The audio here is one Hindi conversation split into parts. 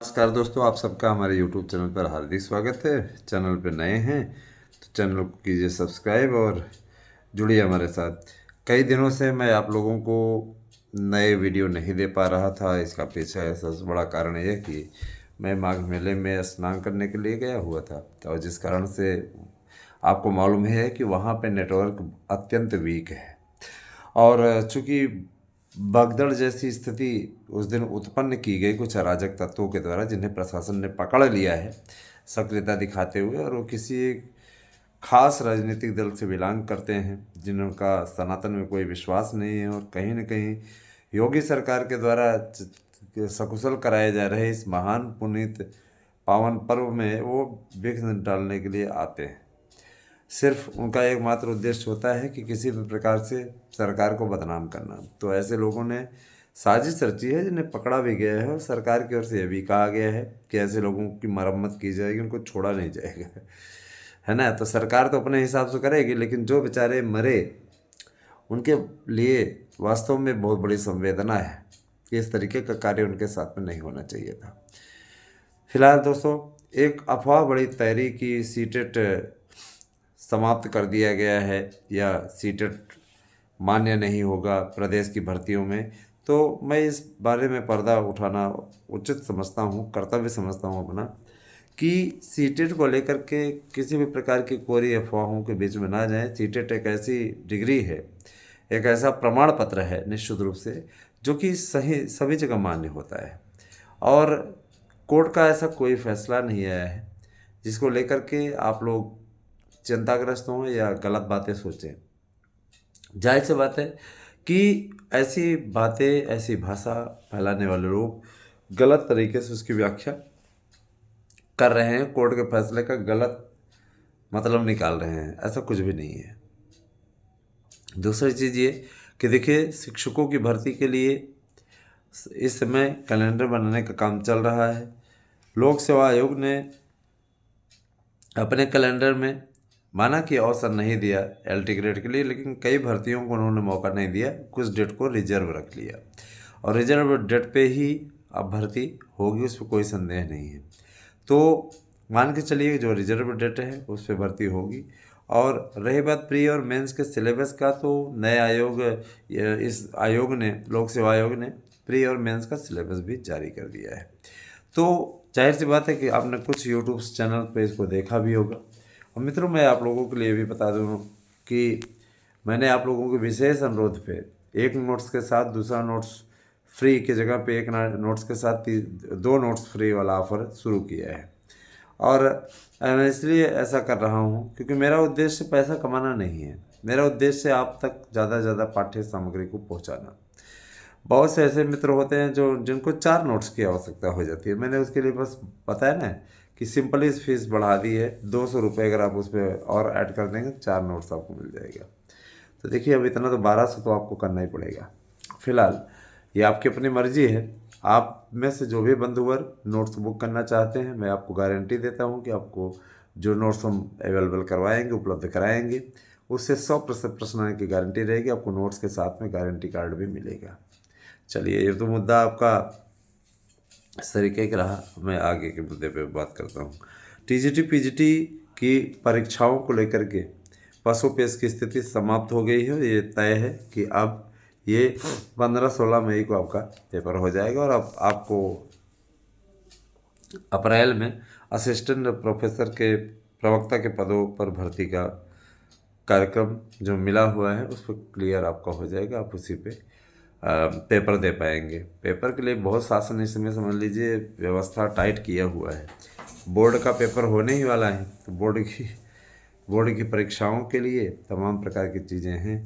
नमस्कार दोस्तों, आप सबका हमारे YouTube चैनल पर हार्दिक स्वागत है। चैनल पर नए हैं तो चैनल को कीजिए सब्सक्राइब और जुड़िए हमारे साथ। कई दिनों से मैं आप लोगों को नए वीडियो नहीं दे पा रहा था। इसका पीछे सबसे बड़ा कारण ये है कि मैं माघ मेले में स्नान करने के लिए गया हुआ था, और जिस कारण से आपको मालूम है कि वहाँ पे नेटवर्क अत्यंत वीक है। और चूंकि भगदड़ जैसी स्थिति उस दिन उत्पन्न की गई कुछ अराजक तत्वों के द्वारा, जिन्हें प्रशासन ने पकड़ लिया है सक्रियता दिखाते हुए, और वो किसी एक खास राजनीतिक दल से बिलोंग करते हैं, जिनका सनातन में कोई विश्वास नहीं है, और कहीं न कहीं योगी सरकार के द्वारा सकुशल कराए जा रहे इस महान पुनीत पावन पर्व में वो विघ्न डालने के लिए आते हैं। सिर्फ उनका एकमात्र उद्देश्य होता है कि किसी भी प्रकार से सरकार को बदनाम करना। तो ऐसे लोगों ने साजिश रची है, जिन्हें पकड़ा भी गया है, और सरकार की ओर से यह भी कहा गया है कि ऐसे लोगों की मरम्मत की जाएगी, उनको छोड़ा नहीं जाएगा, है ना। तो सरकार तो अपने हिसाब से करेगी, लेकिन जो बेचारे मरे उनके लिए वास्तव में बहुत बड़ी संवेदना है कि इस तरीके का कार्य उनके साथ में नहीं होना चाहिए था। फिलहाल दोस्तों, एक अफवाह बड़ी तैरी कि सीटेट समाप्त कर दिया गया है या सीटेट मान्य नहीं होगा प्रदेश की भर्तियों में। तो मैं इस बारे में पर्दा उठाना उचित समझता हूँ, कर्तव्य समझता हूँ अपना, कि सीटेट को लेकर के किसी भी प्रकार की कोरी अफवाहों के बीच में ना जाएं। सीटेट एक ऐसी डिग्री है, एक ऐसा प्रमाण पत्र है निश्चित रूप से, जो कि सही सभी जगह मान्य होता है, और कोर्ट का ऐसा कोई फैसला नहीं आया है जिसको लेकर के आप लोग चिंताग्रस्त हों या गलत बातें सोचें। जाहिर सी बात है कि ऐसी बातें, ऐसी भाषा फैलाने वाले लोग गलत तरीके से उसकी व्याख्या कर रहे हैं, कोर्ट के फैसले का गलत मतलब निकाल रहे हैं। ऐसा कुछ भी नहीं है। दूसरी चीज़ ये कि देखिए, शिक्षकों की भर्ती के लिए इस समय कैलेंडर बनाने का काम चल रहा है। लोक सेवा आयोग ने अपने कैलेंडर में माना कि अवसर नहीं दिया एलटी ग्रेड के लिए, लेकिन कई भर्तियों को उन्होंने मौका नहीं दिया, कुछ डेट को रिजर्व रख लिया, और रिजर्व डेट पे ही अब भर्ती होगी, उस पर कोई संदेह नहीं है। तो मान के चलिए जो रिजर्व डेट है उस पर भर्ती होगी। और रही बात प्री और मेंस के सिलेबस का, तो नए आयोग, इस आयोग ने, लोक सेवा आयोग ने प्री और मेंस का सिलेबस भी जारी कर दिया है। तो जाहिर सी बात है कि आपने कुछ यूट्यूब चैनल पे इसको देखा भी होगा। और मित्रों, मैं आप लोगों के लिए भी बता दूँ कि मैंने आप लोगों के विशेष अनुरोध पे एक नोट्स के साथ दूसरा नोट्स फ्री की जगह पे एक नोट्स के साथ दो नोट्स फ्री वाला ऑफ़र शुरू किया है। और मैं इसलिए ऐसा कर रहा हूँ क्योंकि मेरा उद्देश्य पैसा कमाना नहीं है। मेरा उद्देश्य आप तक ज़्यादा से ज़्यादा पाठ्य सामग्री को पहुँचाना। बहुत से ऐसे मित्र होते हैं जो जिनको 4 नोट्स की आवश्यकता हो जाती है। मैंने उसके लिए बस बताया ना कि सिंपली फीस बढ़ा दी है, 200 रुपये अगर आप उस पर और ऐड कर देंगे 4 नोट्स आपको मिल जाएगा। तो देखिए, अब इतना तो 1200 तो आपको करना ही पड़ेगा। फिलहाल ये आपकी अपनी मर्जी है। आप में से जो भी बंधुवर नोट्स बुक करना चाहते हैं, मैं आपको गारंटी देता हूँ कि आपको जो नोट्स हम अवेलेबल करवाएंगे, उपलब्ध कराएंगे, उससे 100% प्रश्न आने की गारंटी रहेगी। आपको नोट्स के साथ में गारंटी कार्ड भी मिलेगा। चलिए, ये तो मुद्दा आपका इस तरीके का रहा। मैं आगे के मुद्दे पे बात करता हूँ। टीजीटी पीजीटी की परीक्षाओं को लेकर के पसोपेश की स्थिति समाप्त हो गई है। ये तय है कि अब ये 15-16 मई को आपका पेपर हो जाएगा, और अब आपको अप्रैल में असिस्टेंट प्रोफेसर के प्रवक्ता के पदों पर भर्ती का कार्यक्रम जो मिला हुआ है उस पर क्लियर आपका हो जाएगा। आप उसी पे पेपर दे पाएंगे। पेपर के लिए बहुत शासन इस समय समझ लीजिए व्यवस्था टाइट किया हुआ है। बोर्ड का पेपर होने ही वाला है, तो बोर्ड की परीक्षाओं के लिए तमाम प्रकार की चीज़ें हैं।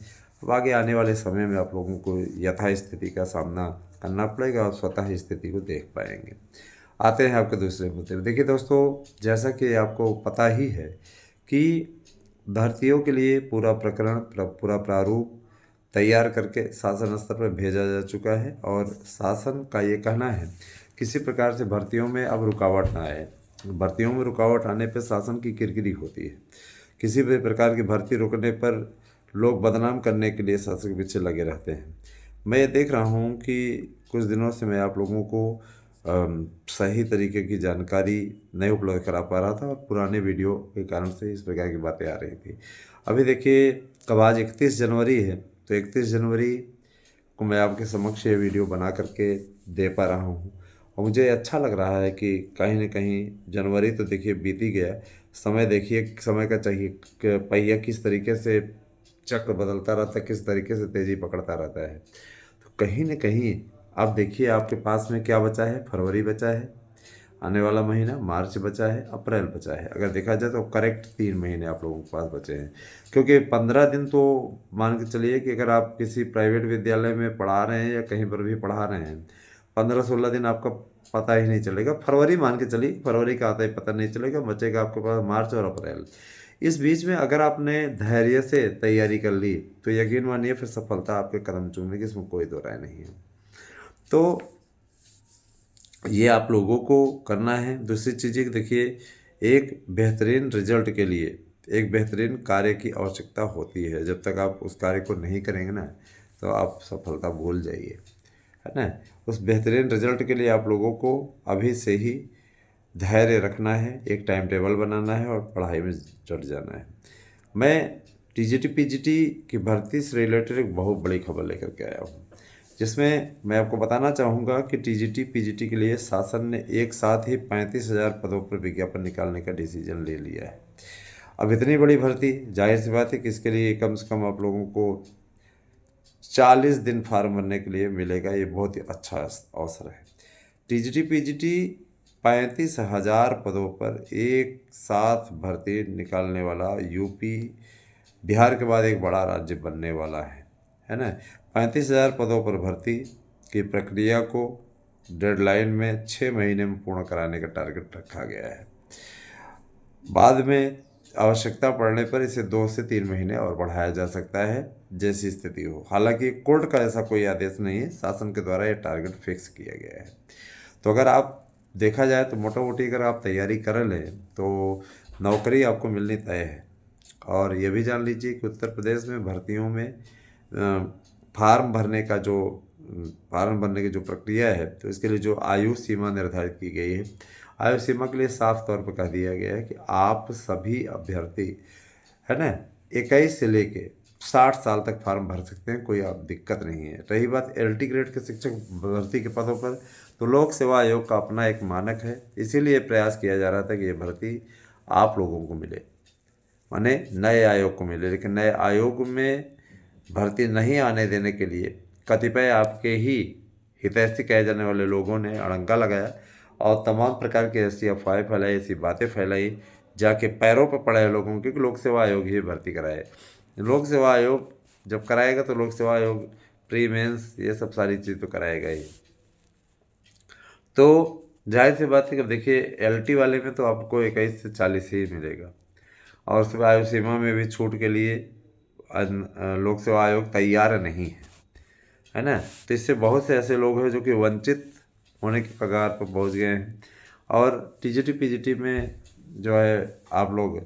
अब आगे आने वाले समय में आप लोगों को यथा स्थिति का सामना करना पड़ेगा, और स्वतः स्थिति को देख पाएंगे। आते हैं आपके दूसरे मुद्दे में। देखिए दोस्तों, जैसा कि आपको पता ही है कि भर्तियों के लिए पूरा प्रकरण, पूरा प्रारूप तैयार करके शासन स्तर पर भेजा जा चुका है, और शासन का ये कहना है किसी प्रकार से भर्तियों में अब रुकावट ना आए। भर्तियों में रुकावट आने पर शासन की किरकिरी होती है। किसी भी प्रकार की भर्ती रोकने पर लोग बदनाम करने के लिए शासन के पीछे लगे रहते हैं। मैं ये देख रहा हूँ कि कुछ दिनों से मैं आप लोगों को सही तरीके की जानकारी नहीं उपलब्ध करा पा रहा था और पुराने वीडियो के कारण से इस प्रकार की बातें आ रही थी। अभी देखिए, कब आज 31 जनवरी है, तो 31 जनवरी को मैं आपके समक्ष ये वीडियो बना करके दे पा रहा हूँ और मुझे अच्छा लग रहा है कि कहीं न कहीं जनवरी तो देखिए बीत ही गया। समय देखिए, समय का चाहिए पहिया किस तरीके से चक्र बदलता रहता है, किस तरीके से तेज़ी पकड़ता रहता है। तो कहीं न कहीं आप देखिए, आपके पास में क्या बचा है, फरवरी बचा है, आने वाला महीना मार्च बचा है, अप्रैल बचा है। अगर देखा जाए तो करेक्ट 3 महीने आप लोगों के पास बचे हैं। क्योंकि 15 दिन तो मान के चलिए कि अगर आप किसी प्राइवेट विद्यालय में पढ़ा रहे हैं या कहीं पर भी पढ़ा रहे हैं, 15-16 दिन आपका पता ही नहीं चलेगा। फरवरी मान के चलिए, फरवरी का आता ही पता नहीं चलेगा, बचेगा आपके पास मार्च और अप्रैल। इस बीच में अगर आपने धैर्य से तैयारी कर ली, तो यकीन मानिए फिर सफलता आपके कदम चूमेगी, इसमें कोई दो राय नहीं है। तो ये आप लोगों को करना है। दूसरी चीज़ देखिए, एक बेहतरीन रिजल्ट के लिए एक बेहतरीन कार्य की आवश्यकता होती है। जब तक आप उस कार्य को नहीं करेंगे ना, तो आप सफलता भूल जाइए, है ना। उस बेहतरीन रिजल्ट के लिए आप लोगों को अभी से ही धैर्य रखना है, एक टाइम टेबल बनाना है और पढ़ाई में जुट जाना है। मैं टीजीटी पीजीटी की भर्ती से रिलेटेड एक बहुत बड़ी खबर लेकर के आया हूँ, जिसमें मैं आपको बताना चाहूँगा कि टीजीटी पीजीटी के लिए शासन ने एक साथ ही 35,000 पदों पर विज्ञापन निकालने का डिसीजन ले लिया है। अब इतनी बड़ी भर्ती, जाहिर सी बात है कि इसके लिए कम से कम आप लोगों को 40 दिन फार्म भरने के लिए मिलेगा। ये बहुत ही अच्छा अवसर है। टीजीटी पीजीटी 35,000 पदों पर एक साथ भर्ती निकालने वाला यूपी बिहार के बाद एक बड़ा राज्य बनने वाला है ना। 35,000 पदों पर भर्ती की प्रक्रिया को डेडलाइन में 6 महीने में पूर्ण कराने का टारगेट रखा गया है। बाद में आवश्यकता पड़ने पर इसे 2 से 3 महीने और बढ़ाया जा सकता है, जैसी स्थिति हो। हालांकि कोर्ट का ऐसा कोई आदेश नहीं है, शासन के द्वारा यह टारगेट फिक्स किया गया है। तो अगर आप देखा जाए तो मोटा मोटी अगर आप तैयारी कर लें तो नौकरी आपको मिलनी तय है। और ये भी जान लीजिए कि उत्तर प्रदेश में भर्तियों में फार्म भरने का जो फार्म भरने की जो प्रक्रिया है, तो इसके लिए जो आयु सीमा निर्धारित की गई है, आयु सीमा के लिए साफ तौर पर कह दिया गया है कि आप सभी अभ्यर्थी, है ना, 21 से लेके 60 साल तक फार्म भर सकते हैं, कोई आप दिक्कत नहीं है। रही बात LT ग्रेड के शिक्षक भर्ती के पदों पर, तो लोक सेवा आयोग का अपना एक मानक है, इसीलिए प्रयास किया जा रहा था कि ये भर्ती आप लोगों को मिले, माने नए आयोग को मिले। लेकिन नए आयोग में भर्ती नहीं आने देने के लिए कतिपय आपके ही हितैषी कहे जाने वाले लोगों ने अड़ंगा लगाया और तमाम प्रकार की ऐसी अफवाहें फैलाई, ऐसी बातें फैलाई, जाके पैरों पर पड़े लोगों के कि लोक सेवा आयोग ही भर्ती कराए। लोक सेवा आयोग जब कराएगा तो लोक सेवा आयोग प्री मेंस ये सब सारी चीज़ तो कराएगा ही। तो जाहिर सी बात है कि देखिए, LT वाले में तो आपको 21 से 40 ही मिलेगा और उसमें आयु सीमा में भी छूट के लिए लोक सेवा आयोग तैयार नहीं है ना। तो इससे बहुत से ऐसे लोग हैं जो कि वंचित होने की कगार पर पहुंच गए हैं। और टीजीटी पीजीटी में जो है आप लोग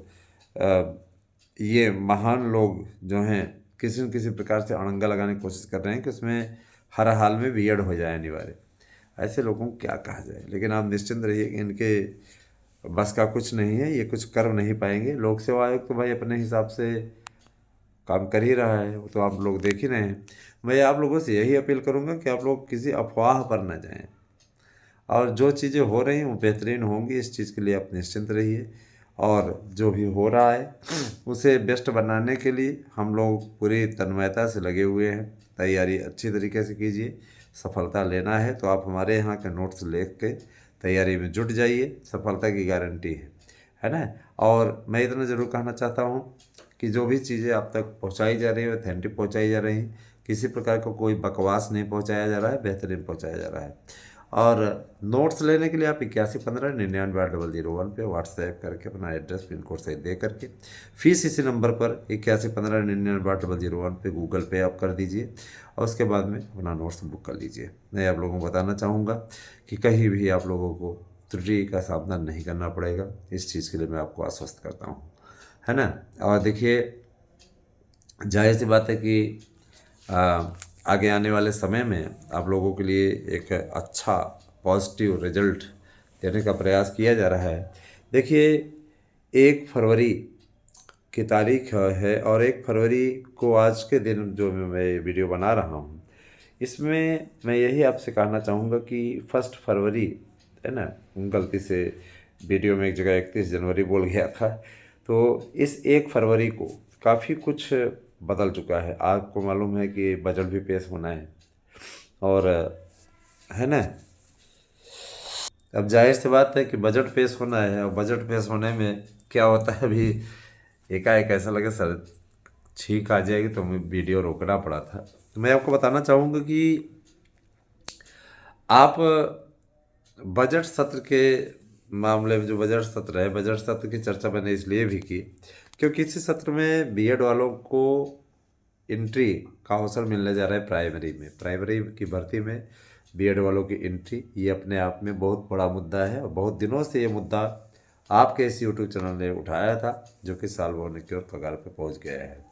ये महान लोग जो हैं किसी न किसी प्रकार से अड़ंगा लगाने की कोशिश कर रहे हैं कि उसमें हर हाल में बीएड हो जाए अनिवार्य। ऐसे लोगों को क्या कहा जाए, लेकिन आप निश्चिंत रहिए कि इनके बस का कुछ नहीं है, ये कुछ कर नहीं पाएंगे। लोक सेवा आयोग तो भाई अपने हिसाब से काम कर ही रहा है, वो तो आप लोग देख ही रहे हैं। मैं आप लोगों से यही अपील करूंगा कि आप लोग किसी अफवाह पर न जाएं और जो चीज़ें हो रही हैं वो बेहतरीन होंगी, इस चीज़ के लिए आप निश्चिंत रहिए। और जो भी हो रहा है उसे बेस्ट बनाने के लिए हम लोग पूरी तन्मयता से लगे हुए हैं। तैयारी अच्छी तरीके से कीजिए, सफलता लेना है तो आप हमारे यहाँ के नोट्स लेख के तैयारी में जुट जाइए, सफलता की गारंटी है ना। और मैं इतना ज़रूर कहना चाहता हूँ कि जो भी चीज़ें आप तक पहुँचाई जा रही है ऑथेंटिक पहुँचाई जा रही हैं, किसी प्रकार का कोई बकवास नहीं पहुँचाया जा रहा है, बेहतरीन पहुँचाया जा रहा है। और नोट्स लेने के लिए आप 8115-99-800 पे व्हाट्सएप करके अपना एड्रेस पिन कोड सही दे करके फीस इसी नंबर पर 8115-99-800 पे गूगल पे आप कर दीजिए और उसके बाद में अपना नोट्स बुक कर लीजिए। मैं आप लोगों को बताना चाहूँगा कि कहीं भी आप लोगों को त्रुटि का सामना नहीं करना पड़ेगा, इस चीज़ के लिए मैं आपको आश्वस्त करता हूँ, है ना। और देखिए, जाहिर सी बात है कि आगे आने वाले समय में आप लोगों के लिए एक अच्छा पॉजिटिव रिजल्ट देने का प्रयास किया जा रहा है। देखिए, 1 फरवरी की तारीख है और 1 फरवरी को आज के दिन जो मैं वीडियो बना रहा हूँ, इसमें मैं यही आपसे कहना चाहूँगा कि 1 फरवरी है ना, गलती से वीडियो में एक जगह 31 जनवरी बोल गया था। तो इस 1 फरवरी को काफ़ी कुछ बदल चुका है। आपको मालूम है कि बजट भी पेश होना है और है ना, अब जाहिर सी बात है कि बजट पेश होना है और बजट पेश होने में क्या होता है, अभी एकाएक ऐसा लगे सर छींक आ जाएगी तो मैं वीडियो रोकना पड़ा था। तो मैं आपको बताना चाहूँगा कि आप बजट सत्र के मामले में, जो बजट सत्र है, बजट सत्र की चर्चा मैंने इसलिए भी की क्योंकि इसी सत्र में बीएड वालों को एंट्री का अवसर मिलने जा रहा है प्राइमरी में। प्राइमरी की भर्ती में बीएड वालों की एंट्री, ये अपने आप में बहुत बड़ा मुद्दा है और बहुत दिनों से ये मुद्दा आपके इस यूट्यूब चैनल ने उठाया था, जो कि साल होने की ओर कगार पर पहुंच गया है।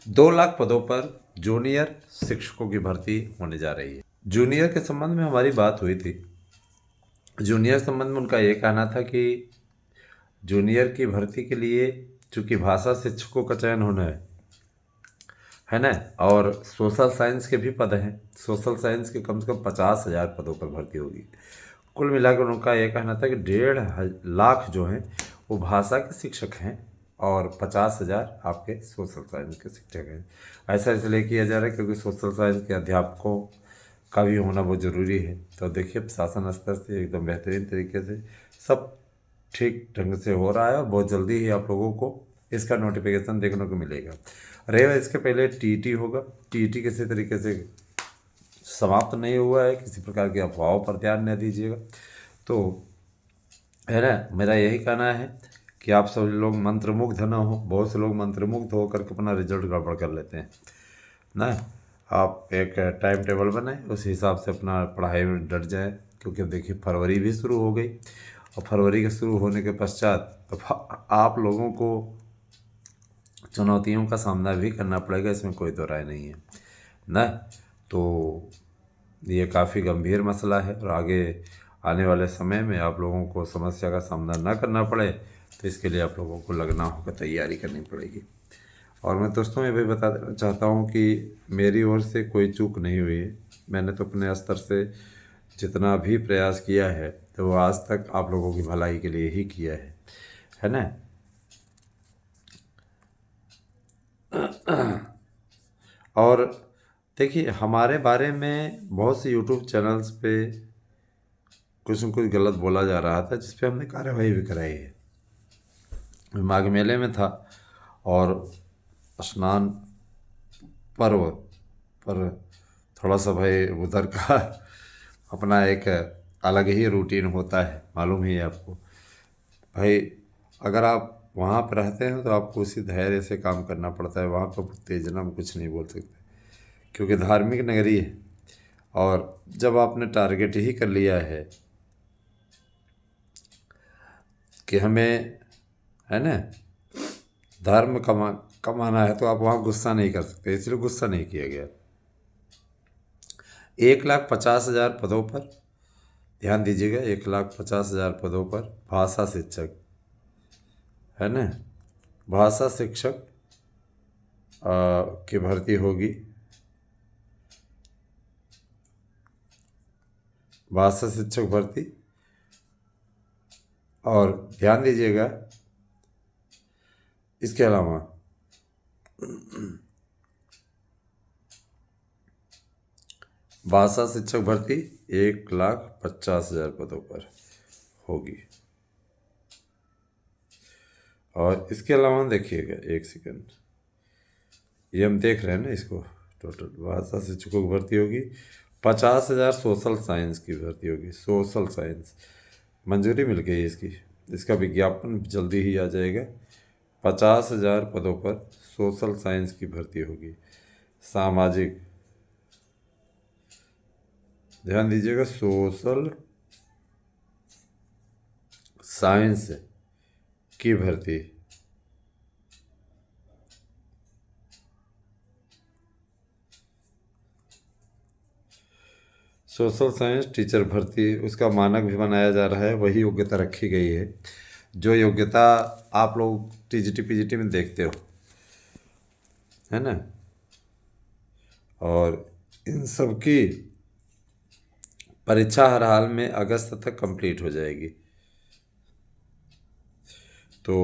2 लाख पदों पर जूनियर शिक्षकों की भर्ती होने जा रही है। जूनियर के संबंध में हमारी बात हुई थी। जूनियर संबंध में उनका ये कहना था कि जूनियर की भर्ती के लिए चूँकि भाषा शिक्षकों का चयन होना है ना, और सोशल साइंस के भी पद हैं। सोशल साइंस के कम से कम 50,000 पदों पर भर्ती होगी। कुल मिलाकर उनका ये कहना था कि 1.5 लाख जो हैं वो भाषा के शिक्षक हैं और 50,000 आपके सोशल साइंस के शिक्षक हैं। ऐसा इसलिए किया जा रहा है क्योंकि सोशल साइंस के अध्यापकों का भी होना बहुत ज़रूरी है। तो देखिए, शासन स्तर से एकदम बेहतरीन तरीके से सब ठीक ढंग से हो रहा है और बहुत जल्दी ही आप लोगों को इसका नोटिफिकेशन देखने को मिलेगा। रहेगा इसके पहले टीईटी होगा। टीईटी किसी तरीके से समाप्त नहीं हुआ है, किसी प्रकार की अफवाहों पर ध्यान न दीजिएगा। तो है ना, मेरा यही कहना है कि आप सब लोग मंत्रमुग्ध न हो। बहुत से लोग मंत्रमुग्ध होकर के अपना रिजल्ट गड़बड़ कर लेते हैं ना। आप एक टाइम टेबल बनाएं, उस हिसाब से अपना पढ़ाई में डट जाए, क्योंकि देखिए फरवरी भी शुरू हो गई और फरवरी के शुरू होने के पश्चात आप लोगों को चुनौतियों का सामना भी करना पड़ेगा, इसमें कोई दो राय नहीं है ना। तो ये काफ़ी गंभीर मसला है और आगे आने वाले समय में आप लोगों को समस्या का सामना ना करना पड़े, तो इसके लिए आप लोगों को लगना होगा, तैयारी करनी पड़ेगी। और मैं दोस्तों ये भी बता देना चाहता हूँ कि मेरी ओर से कोई चूक नहीं हुई है। मैंने तो अपने स्तर से जितना भी प्रयास किया है तो वो आज तक आप लोगों की भलाई के लिए ही किया है ना। और देखिए, हमारे बारे में बहुत से यूट्यूब चैनल्स पे कुछ न कुछ गलत बोला जा रहा था, जिस पे हमने कार्रवाई भी कराई है। मैं माघ मेले में था और स्नान पर्व पर थोड़ा सा भाई उधर का अपना एक अलग ही रूटीन होता है, मालूम ही है आपको भाई। अगर आप वहाँ पर रहते हैं तो आपको उसी धैर्य से काम करना पड़ता है। वहाँ पर उत्तेजना में कुछ नहीं बोल सकते क्योंकि धार्मिक नगरी है। और जब आपने टारगेट ही कर लिया है कि हमें, है ना, धर्म कमाना है, तो आप वहाँ गुस्सा नहीं कर सकते, इसलिए गुस्सा नहीं किया गया। 1,50,000 पदों पर ध्यान दीजिएगा, 1,50,000 पदों पर भाषा शिक्षक, है ना, भाषा शिक्षक की भर्ती होगी। भाषा शिक्षक भर्ती, और ध्यान दीजिएगा इसके अलावा भाषा शिक्षक भर्ती 1,50,000 पदों पर होगी। और इसके अलावा देखिएगा, एक सेकंड, ये हम देख रहे हैं ना इसको, टोटल भाषा शिक्षकों की भर्ती होगी। 50,000 सोशल साइंस की भर्ती होगी। सोशल साइंस मंजूरी मिल गई इसकी, इसका विज्ञापन जल्दी ही आ जाएगा। 50,000 पदों पर सोशल साइंस की भर्ती होगी। सामाजिक, ध्यान दीजिएगा, सोशल साइंस की भर्ती सोशल साइंस टीचर भर्ती उसका मानक भी बनाया जा रहा है, वही योग्यता रखी गई है जो योग्यता आप लोग टीजीटी पीजीटी में देखते हो, है ना। और इन सब की परीक्षा हर हाल में अगस्त तक कंप्लीट हो जाएगी। तो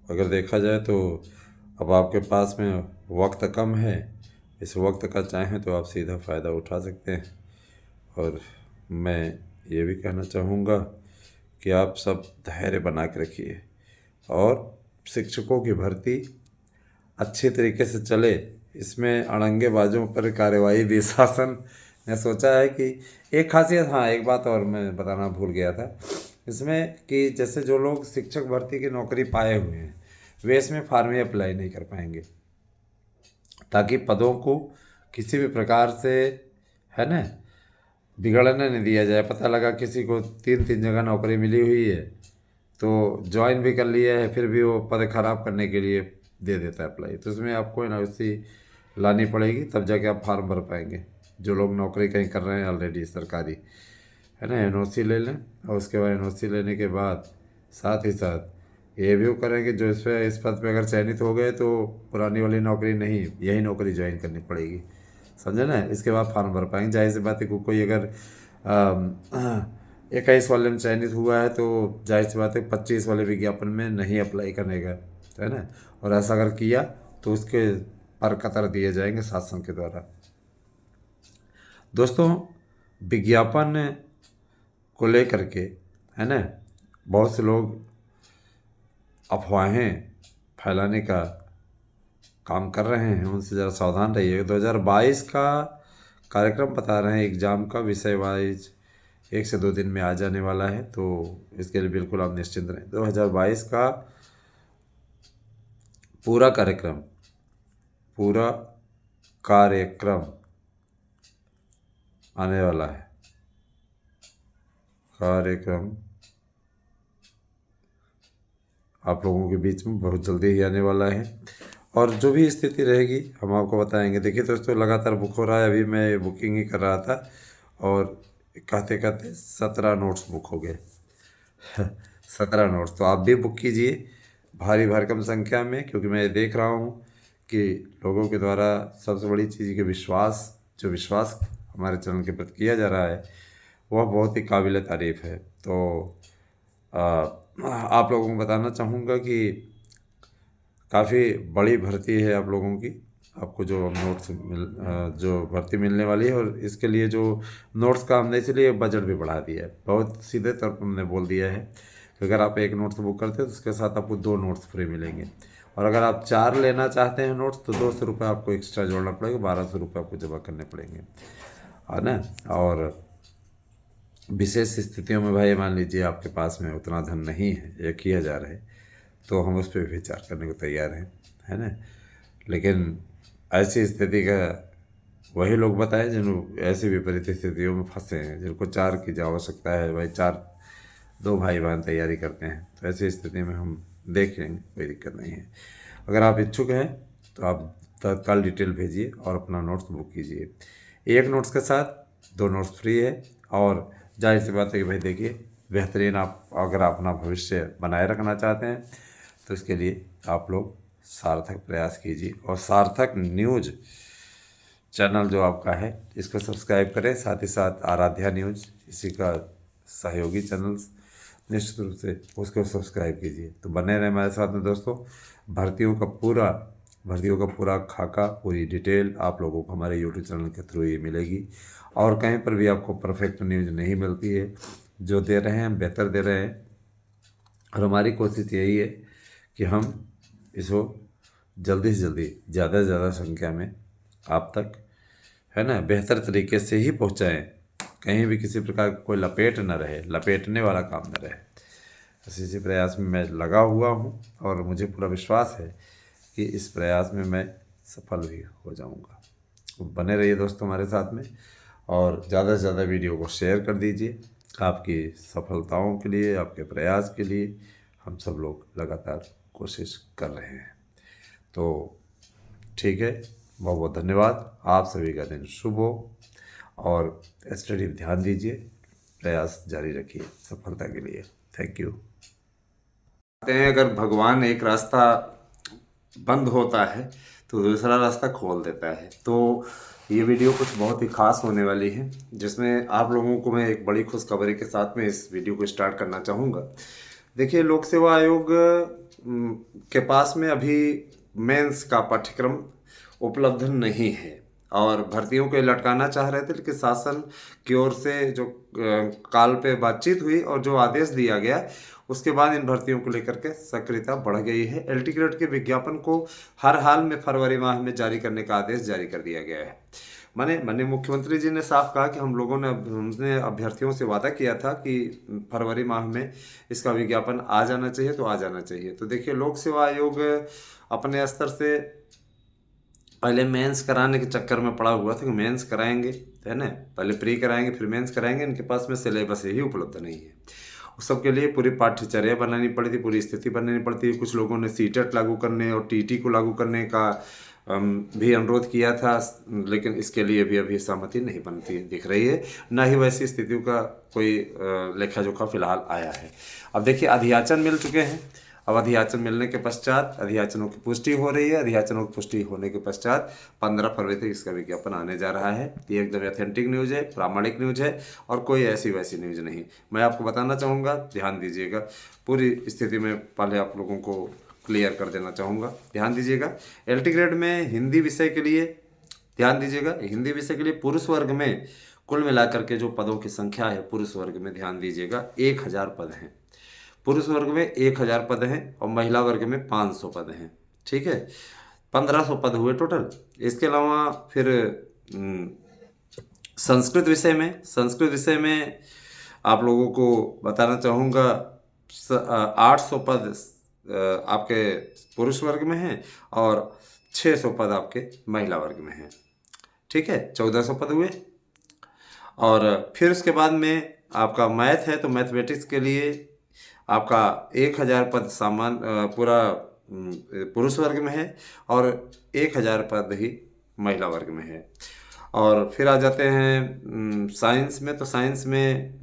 अगर देखा जाए तो अब आपके पास में वक्त कम है, इस वक्त का चाहें तो आप सीधा फ़ायदा उठा सकते हैं। और मैं ये भी कहना चाहूँगा कि आप सब धैर्य बना के रखिए और शिक्षकों की भर्ती अच्छी तरीके से चले, इसमें अड़ंगेबाजों पर कार्रवाई भी शासन ने सोचा है कि एक खासियत, हाँ एक बात और मैं बताना भूल गया था इसमें, कि जैसे जो लोग शिक्षक भर्ती की नौकरी पाए हुए हैं वे इसमें फॉर्म ही अप्लाई नहीं कर पाएंगे, ताकि पदों को किसी भी प्रकार से, है ना, बिगड़ने नहीं दिया जाए। पता लगा किसी को 3 जगह नौकरी मिली हुई है तो ज्वाइन भी कर लिया है, फिर भी वो पद खराब करने के लिए दे देता है अप्लाई, तो उसमें आपको एनओसी लानी पड़ेगी, तब जाके आप फार्म भर पाएंगे। जो लोग नौकरी कहीं कर रहे हैं ऑलरेडी सरकारी, है ना, एनओसी ले लें और उसके बाद एनओसी लेने के बाद साथ ही साथ ये भी वो करेंगे जो इस पद पे अगर चयनित हो गए तो पुरानी वाली नौकरी नहीं, यही नौकरी ज्वाइन करनी पड़ेगी, समझे ना। इसके बाद फार्म भर पाएंगे। जाहिर सी बात है कोई अगर 21 वाले में चयनित हुआ है तो जाहिर सी बात है 25 वाले विज्ञापन में नहीं अप्लाई करने का, है ना। और ऐसा अगर किया तो उसके पर कतर दिए जाएंगे शासन के द्वारा। दोस्तों, विज्ञापन को लेकर के, है ना, बहुत से लोग अफवाहें फैलाने का काम कर रहे हैं, उनसे ज़रा सावधान रहिए। 2022 का कार्यक्रम बता रहे हैं, एग्ज़ाम का विषय वाइज 1 से 2 दिन में आ जाने वाला है, तो इसके लिए बिल्कुल आप निश्चिंत रहें। 2022 का पूरा कार्यक्रम आने वाला है। कार्यक्रम आप लोगों के बीच में बहुत जल्दी ही आने वाला है और जो भी स्थिति रहेगी हम आपको बताएंगे। देखिए दोस्तों, लगातार बुक हो रहा है, अभी मैं बुकिंग ही कर रहा था और कहते कहते 17 नोट्स बुक हो गए 17 नोट्स, तो आप भी बुक कीजिए भारी भरकम संख्या में, क्योंकि मैं देख रहा हूँ कि लोगों के द्वारा सबसे बड़ी चीज़ के विश्वास हमारे चैनल के प्रति किया जा रहा है वह बहुत ही काबिल तारीफ़ है। तो आप लोगों को बताना चाहूँगा कि काफ़ी बड़ी भर्ती है आप लोगों की, आपको जो भर्ती मिलने वाली है, और इसके लिए जो नोट्स का हमने इसलिए बजट भी बढ़ा दिया है, बहुत सीधे तौर पर हमने बोल दिया है कि अगर आप 1 नोट्स बुक करते हो तो उसके साथ आपको 2 नोट्स फ्री मिलेंगे, और अगर आप 4 लेना चाहते हैं नोट्स तो 200 रुपये आपको एक्स्ट्रा जोड़ना पड़ेगा, 1200 रुपये आपको जमा करने पड़ेंगे, है ना। और विशेष स्थितियों में भाई मान लीजिए आपके पास में उतना धन नहीं है, 1,000 है, तो हम उस पर विचार करने को तैयार हैं, है ना। लेकिन ऐसी स्थिति का वही लोग बताएं जिन ऐसी विपरीत स्थितियों में फंसे हैं, जिनको 4 की आवश्यकता है, भाई 2 भाई बहन तैयारी करते हैं, तो ऐसी स्थिति में हम देख लेंगे, कोई दिक्कत नहीं है। अगर आप इच्छुक हैं तो आप तत्काल डिटेल भेजिए और अपना नोट्स बुक कीजिए। 1 नोट्स के साथ 2 नोट्स फ्री है, और जाहिर सी बात है कि भाई देखिए बेहतरीन, आप अगर अपना भविष्य बनाए रखना चाहते हैं तो इसके लिए आप लोग सार्थक प्रयास कीजिए, और सार्थक न्यूज़ चैनल जो आपका है इसको सब्सक्राइब करें, साथ ही साथ आराध्या न्यूज़ इसी का सहयोगी चैनल निश्चित रूप से उसको सब्सक्राइब कीजिए। तो बने रहें हमारे साथ में दोस्तों। भर्तियों का पूरा खाका, पूरी डिटेल आप लोगों को हमारे यूट्यूब चैनल के थ्रू ही मिलेगी, और कहीं पर भी आपको परफेक्ट न्यूज़ नहीं मिलती है। जो दे रहे हैं हम बेहतर दे रहे हैं, और हमारी कोशिश यही है कि हम इसको जल्दी से जल्दी ज़्यादा से ज़्यादा संख्या में आप तक, है ना, बेहतर तरीके से ही पहुंचाएं, कहीं भी किसी प्रकार का कोई लपेटने वाला काम न रहे। इसी प्रयास में मैं लगा हुआ हूं, और मुझे पूरा विश्वास है कि इस प्रयास में मैं सफल भी हो जाऊंगा। तो बने रहिए दोस्तों हमारे साथ में, और ज़्यादा से ज़्यादा वीडियो को शेयर कर दीजिए। आपकी सफलताओं के लिए, आपके प्रयास के लिए हम सब लोग लगातार कोशिश कर रहे हैं। तो ठीक है, बहुत बहुत धन्यवाद। आप सभी का दिन शुभ हो, और स्टडी पर ध्यान दीजिए, प्रयास जारी रखिए सफलता के लिए। Thank you. कहते हैं अगर भगवान एक रास्ता बंद होता है तो दूसरा रास्ता खोल देता है। तो ये वीडियो कुछ बहुत ही खास होने वाली है, जिसमें आप लोगों को मैं एक बड़ी खुशखबरी के साथ में इस वीडियो को स्टार्ट करना चाहूँगा। देखिए, लोक सेवा आयोग के पास में अभी मेंस का पाठ्यक्रम उपलब्ध नहीं है और भर्तियों को लटकाना चाह रहे थे, लेकिन शासन की ओर से जो काल पे बातचीत हुई और जो आदेश दिया गया, उसके बाद इन भर्तियों को लेकर के सक्रियता बढ़ गई है। एल टी ग्रेड के विज्ञापन को हर हाल में फरवरी माह में जारी करने का आदेश जारी कर दिया गया है। माननीय मुख्यमंत्री जी ने साफ कहा कि हमने अभ्यर्थियों से वादा किया था कि फरवरी माह में इसका विज्ञापन आ जाना चाहिए, तो आ जाना चाहिए। तो देखिए, लोक सेवा आयोग अपने स्तर से पहले मेंस कराने के चक्कर में पड़ा हुआ था कि मेंस कराएंगे, है ना, पहले प्री कराएंगे फिर मेंस कराएंगे। इनके पास में सिलेबस ही उपलब्ध नहीं है। उस सब के लिए पूरी पाठ्यचर्या बनानी पड़ी थी, पूरी स्थिति बनानी पड़ती थी। कुछ लोगों ने सीटेट लागू करने और टीटी को लागू करने का भी अनुरोध किया था, लेकिन इसके लिए भी अभी सहमति नहीं बनती दिख रही है, ना ही वैसी स्थितियों का कोई लेखा जोखा फिलहाल आया है। अब देखिए, अधियाचन मिल चुके हैं। अब अधियाचन मिलने के पश्चात अधियाचनों की पुष्टि हो रही है। अधियाचनों की पुष्टि होने के पश्चात 15 फरवरी तक इसका विज्ञापन आने जा रहा है। ये एकदम ऑथेंटिक न्यूज़ है, प्रामाणिक न्यूज़ है और कोई ऐसी वैसी न्यूज़ नहीं। मैं आपको बताना चाहूँगा, ध्यान दीजिएगा, पूरी स्थिति में पहले आप लोगों को क्लियर कर देना चाहूँगा, ध्यान दीजिएगा। एल टी ग्रेड में हिंदी विषय के लिए ध्यान दीजिएगा। हिंदी विषय के लिए पुरुष वर्ग में कुल मिलाकर के जो पदों की संख्या है, पुरुष वर्ग में ध्यान दीजिएगा 1000 पद हैं। पुरुष वर्ग में 1000 पद हैं और महिला वर्ग में 500 पद हैं। ठीक है, 1500 पद हुए टोटल। इसके अलावा फिर संस्कृत विषय में आप लोगों को बताना चाहूँगा 800 पद आपके पुरुष वर्ग में हैं और 600 पद आपके महिला वर्ग में हैं। ठीक है, 1400 पद हुए। और फिर उसके बाद में आपका मैथ है, तो मैथमेटिक्स के लिए आपका 1000 पद पूरा पुरुष वर्ग में है और 1000 पद ही महिला वर्ग में है। और फिर आ जाते हैं साइंस में, तो साइंस में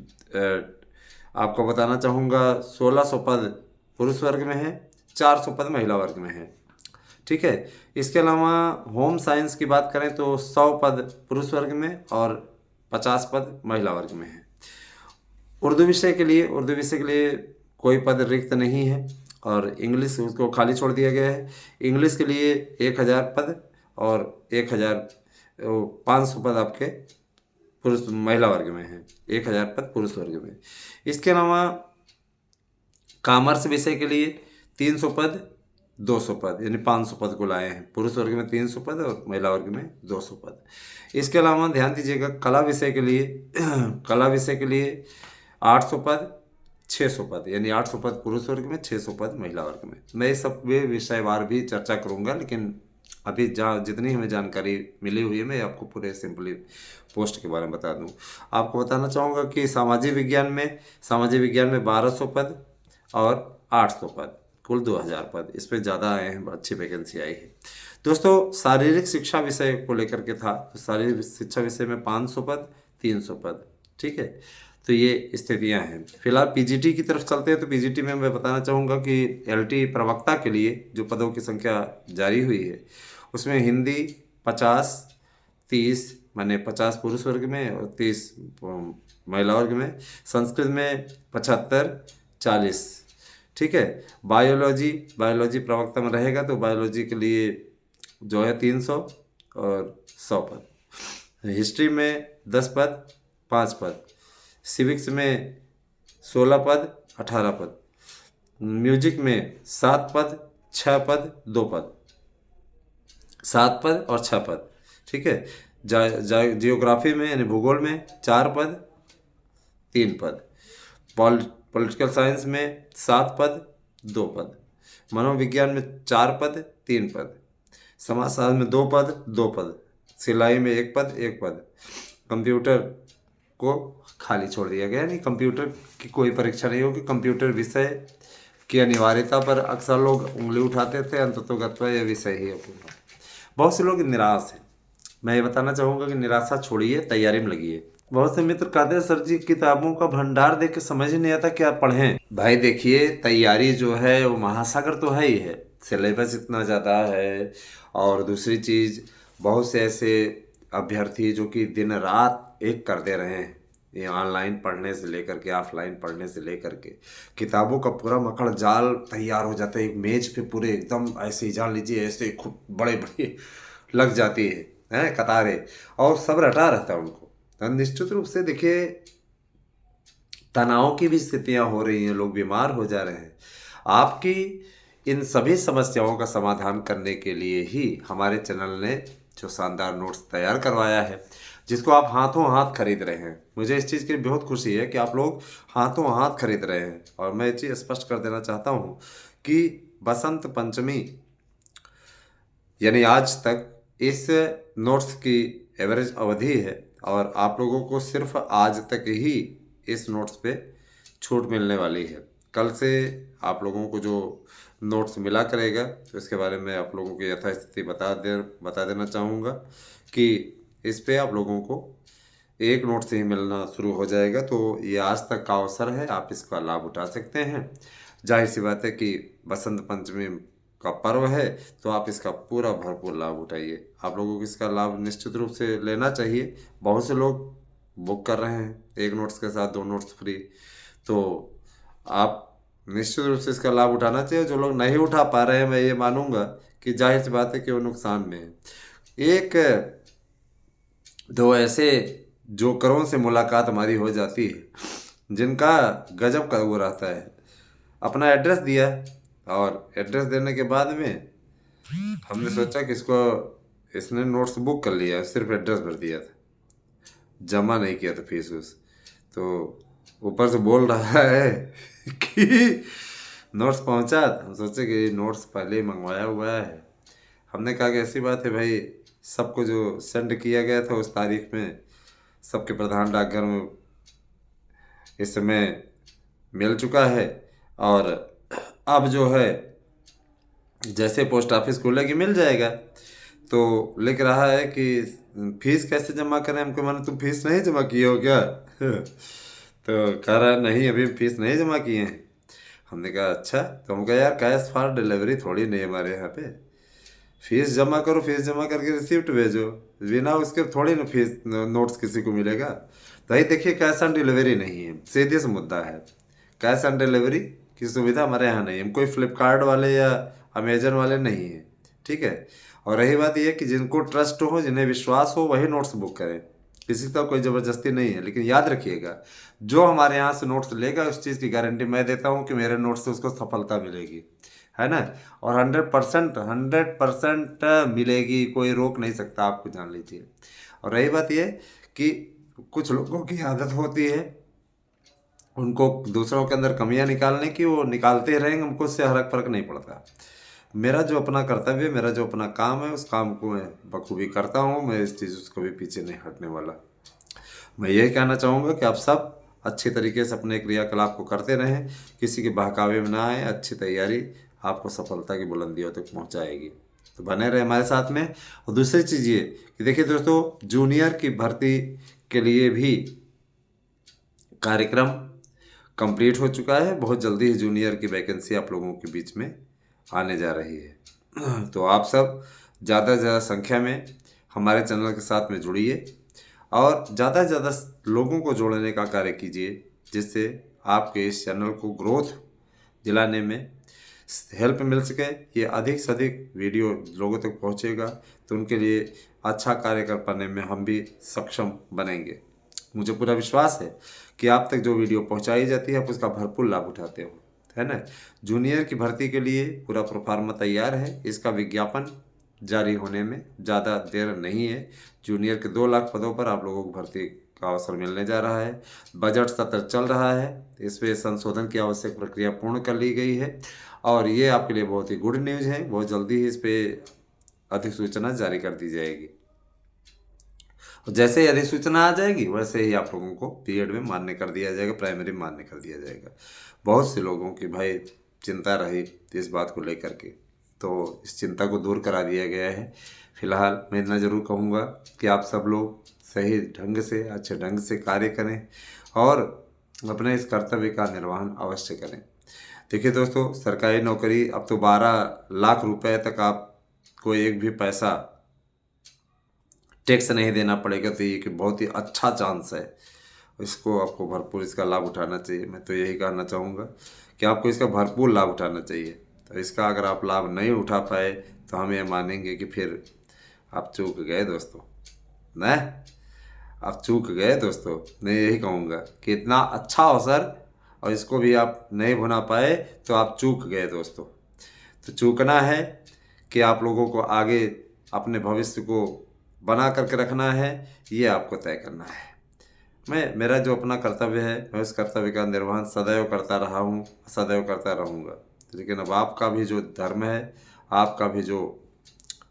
आपको बताना चाहूँगा 1600 पद पुरुष वर्ग में है, 400 पद महिला वर्ग में है। ठीक है, इसके अलावा होम साइंस की बात करें तो 100 पद पुरुष वर्ग में और 50 पद महिला वर्ग में है। उर्दू विषय के लिए कोई पद रिक्त नहीं है और इंग्लिश उसको खाली छोड़ दिया गया है। इंग्लिश के लिए 1000 पद और 1500 पद आपके पुरुष महिला वर्ग में है, 1000 पद पुरुष वर्ग में। इसके अलावा कॉमर्स विषय के लिए 300 पद 200 पद, यानी 500 पद को लाए हैं। पुरुष वर्ग में 300 पद और महिला वर्ग में 200 पद। इसके अलावा ध्यान दीजिएगा, कला विषय के लिए 800 पद 600 पद, यानी 800 पद पुरुष वर्ग में, 600 पद महिला वर्ग में। मैं सब वे विषयवार भी चर्चा करूंगा, लेकिन अभी जितनी हमें जानकारी मिली हुई है मैं आपको पूरे सिंपली पोस्ट के बारे में बता दूं। आपको बताना चाहूँगा कि सामाजिक विज्ञान में 1200 पद और 800 पद, कुल 2000 पद। इस पर ज़्यादा आए हैं, अच्छी वैकेंसी आई है। दोस्तों, शारीरिक शिक्षा विषय को लेकर के था, तो शारीरिक शिक्षा विषय में 500 पद 300 पद। ठीक है, तो ये स्थितियां हैं। फिलहाल पीजीटी की तरफ चलते हैं, तो पीजीटी में मैं बताना चाहूँगा कि एलटी प्रवक्ता के लिए जो पदों की संख्या जारी हुई है, उसमें हिंदी 50-30, माने 50 पुरुष वर्ग में और 30 महिला वर्ग में। संस्कृत में 75-40। ठीक है, बायोलॉजी प्रवक्ता में रहेगा, तो बायोलॉजी के लिए जो है 300 और 100 पद। हिस्ट्री में 10 पद 5 पद। सिविक्स में 16 पद 18 पद। म्यूजिक में 7 पद 6 पद 2 पद, 7 पद और 6 पद। ठीक है, जियोग्राफी में यानी भूगोल में 4 पद 3 पद। पॉलिटिकल साइंस में 7 पद 2 पद। मनोविज्ञान में 4 पद 3 पद। समाजशास्त्र में 2 पद 2 पद। सिलाई में 1 पद 1 पद। कंप्यूटर को खाली छोड़ दिया गया, यानी कंप्यूटर की कोई परीक्षा नहीं होगी। कंप्यूटर विषय की अनिवार्यता पर अक्सर लोग उंगली उठाते थे, अंततोगत्वा यह विषय ही है। बहुत से लोग निराश हैं, मैं ये बताना चाहूँगा कि निराशा छोड़िए, तैयारी में लगिए। बहुत से मित्र कहते हैं सर जी किताबों का भंडार देख के समझ ही नहीं आता क्या पढ़ें। भाई देखिए, तैयारी जो है वो महासागर तो है ही है, सिलेबस इतना ज़्यादा है। और दूसरी चीज़, बहुत से ऐसे अभ्यर्थी जो कि दिन रात एक कर दे रहे हैं, ये ऑनलाइन पढ़ने से लेकर के ऑफलाइन पढ़ने से लेकर के किताबों का पूरा मकड़ जाल तैयार हो जाता है। एक मेज पे पूरे एकदम ऐसे ही जान लीजिए, ऐसे खूब बड़े बड़े लग जाती है हैं कतारें, और सब रटा रहता है उनको। तो निश्चित रूप से देखिए, तनाव की भी स्थितियां हो रही हैं, लोग बीमार हो जा रहे हैं। आपकी इन सभी समस्याओं का समाधान करने के लिए ही हमारे चैनल ने जो शानदार नोट्स तैयार करवाया है, जिसको आप हाथों हाथ खरीद रहे हैं। मुझे इस चीज़ की बहुत खुशी है कि आप लोग हाथों हाथ खरीद रहे हैं। और मैं ये चीज़ स्पष्ट कर देना चाहता हूँ कि बसंत पंचमी यानी आज तक इस नोट्स की एवरेज अवधि है, और आप लोगों को सिर्फ आज तक ही इस नोट्स पे छूट मिलने वाली है। कल से आप लोगों को जो नोट्स मिला करेगा, तो इसके बारे में आप लोगों की यथास्थिति बता देना चाहूँगा कि इस पे आप लोगों को एक नोट से ही मिलना शुरू हो जाएगा। तो ये आज तक का अवसर है, आप इसका लाभ उठा सकते हैं। जाहिर सी बात है कि बसंत पंचमी का पर्व है, तो आप इसका पूरा भरपूर लाभ उठाइए। आप लोगों को इसका लाभ निश्चित रूप से लेना चाहिए। बहुत से लोग बुक कर रहे हैं, एक नोट्स के साथ 2 नोट्स फ्री। तो आप निश्चित रूप से इसका लाभ उठाना चाहिए। जो लोग नहीं उठा पा रहे हैं, मैं ये मानूंगा कि जाहिर सी बात है कि वो नुकसान में है। एक दो ऐसे जोकरों से मुलाकात हमारी हो जाती है जिनका गजब का वो रहता है। अपना एड्रेस दिया, और एड्रेस देने के बाद में हमने सोचा कि इसने नोट्स बुक कर लिया, सिर्फ एड्रेस भर दिया था, जमा नहीं किया था फीस उस। तो ऊपर से बोल रहा है कि नोट्स पहुंचा। तो हम सोचे कि नोट्स पहले ही मंगवाया हुआ है। हमने कहा कि ऐसी बात है भाई, सबको जो सेंड किया गया था उस तारीख में सबके प्रधान डाकघर में इस समय मिल चुका है। और अब जो है जैसे पोस्ट ऑफिस खुलेगी मिल जाएगा। तो लिख रहा है कि फीस कैसे जमा करें। हमको माने तुम फीस नहीं जमा किए हो क्या? तो कह रहा है नहीं, अभी फीस नहीं जमा किए हैं। हमने कहा अच्छा। तो हम कहा यार, कैश फॉर डिलीवरी थोड़ी नहीं हमारे यहाँ पे, फीस जमा करो, फीस जमा करके रिसिप्ट भेजो, बिना उसके थोड़ी ना फीस नोट्स किसी को मिलेगा। तो भाई देखिए, कैश ऑन डिलीवरी नहीं है, सीधे से मुद्दा है। कैश ऑन डिलीवरी की सुविधा हमारे यहाँ नहीं है। हम कोई फ्लिपकार्ट वाले या अमेजन वाले नहीं हैं, ठीक है। और रही बात यह कि जिनको ट्रस्ट हो, जिन्हें विश्वास हो, वही नोट्स बुक करें। किसी का कोई ज़बरदस्ती नहीं है। लेकिन याद रखिएगा, जो हमारे यहाँ से नोट्स लेगा उस चीज़ की गारंटी मैं देता हूँ कि मेरे नोट्स से उसको सफलता मिलेगी, है ना। और 100% मिलेगी, कोई रोक नहीं सकता आपको, जान लीजिए। और रही बात ये कि कुछ लोगों की आदत होती है उनको दूसरों के अंदर कमियां निकालने की, वो निकालते रहेंगे, हमको उससे फर्क नहीं पड़ता। मेरा जो अपना कर्तव्य, मेरा जो अपना काम है, उस काम को मैं बखूबी करता हूँ। मैं इस चीज़ को भी पीछे नहीं हटने वाला। मैं यही कहना चाहूँगा कि आप सब अच्छे तरीके से अपने क्रियाकलाप को करते रहें, किसी के बहकावे में ना आए। अच्छी तैयारी आपको सफलता की बुलंदियों तक पहुँचाएगी। तो बने रहे हमारे साथ में। और दूसरी चीज़ ये कि देखिए दोस्तों, जूनियर की भर्ती के लिए भी कार्यक्रम कंप्लीट हो चुका है। बहुत जल्दी ही जूनियर की वैकेंसी आप लोगों के बीच में आने जा रही है। तो आप सब ज़्यादा से ज़्यादा संख्या में हमारे चैनल के साथ में जुड़िए, और ज़्यादा से ज़्यादा लोगों को जोड़ने का कार्य कीजिए, जिससे आपके इस चैनल को ग्रोथ दिलाने में हेल्प मिल सके। ये अधिक से अधिक वीडियो लोगों तक पहुंचेगा तो उनके लिए अच्छा कार्य कर पाने में हम भी सक्षम बनेंगे। मुझे पूरा विश्वास है कि आप तक जो वीडियो पहुंचाई जाती है आप उसका भरपूर लाभ उठाते हो, है ना। जूनियर की भर्ती के लिए पूरा प्रोफार्मा तैयार है। इसका विज्ञापन जारी होने में ज़्यादा देर नहीं है। जूनियर के 2 लाख पदों पर आप लोगों को भर्ती का अवसर मिलने जा रहा है। बजट सत्र चल रहा है, इस पर संशोधन की आवश्यक प्रक्रिया पूर्ण कर ली गई है, और ये आपके लिए बहुत ही गुड न्यूज़ है। बहुत जल्दी ही इस पर अधिसूचना जारी कर दी जाएगी। और जैसे ही अधिसूचना आ जाएगी वैसे ही आप लोगों को बीएड में मान्य कर दिया जाएगा, प्राइमरी में मान्य कर दिया जाएगा। बहुत से लोगों की भाई चिंता रही इस बात को लेकर के। तो इस चिंता को दूर करा दिया गया है। फिलहाल मैं इतना ज़रूर कहूँगा कि आप सब लोग सही ढंग से, अच्छे ढंग से कार्य करें और अपने इस कर्तव्य का निर्वहन अवश्य करें। देखिए दोस्तों, सरकारी नौकरी अब तो 12 लाख रुपए तक आपको एक भी पैसा टैक्स नहीं देना पड़ेगा, तो ये कि बहुत ही अच्छा चांस है। इसको आपको भरपूर इसका लाभ उठाना चाहिए। मैं तो यही कहना चाहूँगा कि आपको इसका भरपूर लाभ उठाना चाहिए। तो इसका अगर आप लाभ नहीं उठा पाए तो हम ये मानेंगे कि फिर आप चूक गए दोस्तों, न आप चूक गए दोस्तों। मैं यही कहूँगा कि इतना अच्छा अवसर और इसको भी आप नहीं भुना पाए तो आप चूक गए दोस्तों। तो चूकना है कि आप लोगों को आगे अपने भविष्य को बना करके रखना है, ये आपको तय करना है। मेरा जो अपना कर्तव्य है, मैं उस कर्तव्य का निर्वहन सदैव करता रहा हूँ, सदैव करता रहूँगा। लेकिन अब आपका भी जो धर्म है, आपका भी जो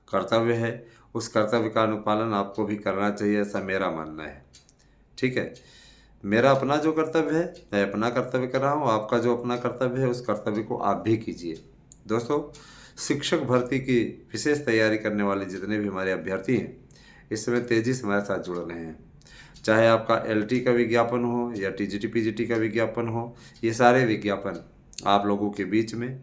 कर्तव्य है, उस कर्तव्य का अनुपालन आपको भी करना चाहिए, ऐसा मेरा मानना है। ठीक है, मेरा अपना जो कर्तव्य है, मैं अपना कर्तव्य कर रहा हूँ। आपका जो अपना कर्तव्य है, उस कर्तव्य को आप भी कीजिए। दोस्तों, शिक्षक भर्ती की विशेष तैयारी करने वाले जितने भी हमारे अभ्यर्थी हैं, इस समय तेज़ी से हमारे साथ जुड़ रहे हैं। चाहे आपका LT का विज्ञापन हो या TGT PGT का विज्ञापन हो, ये सारे विज्ञापन आप लोगों के बीच में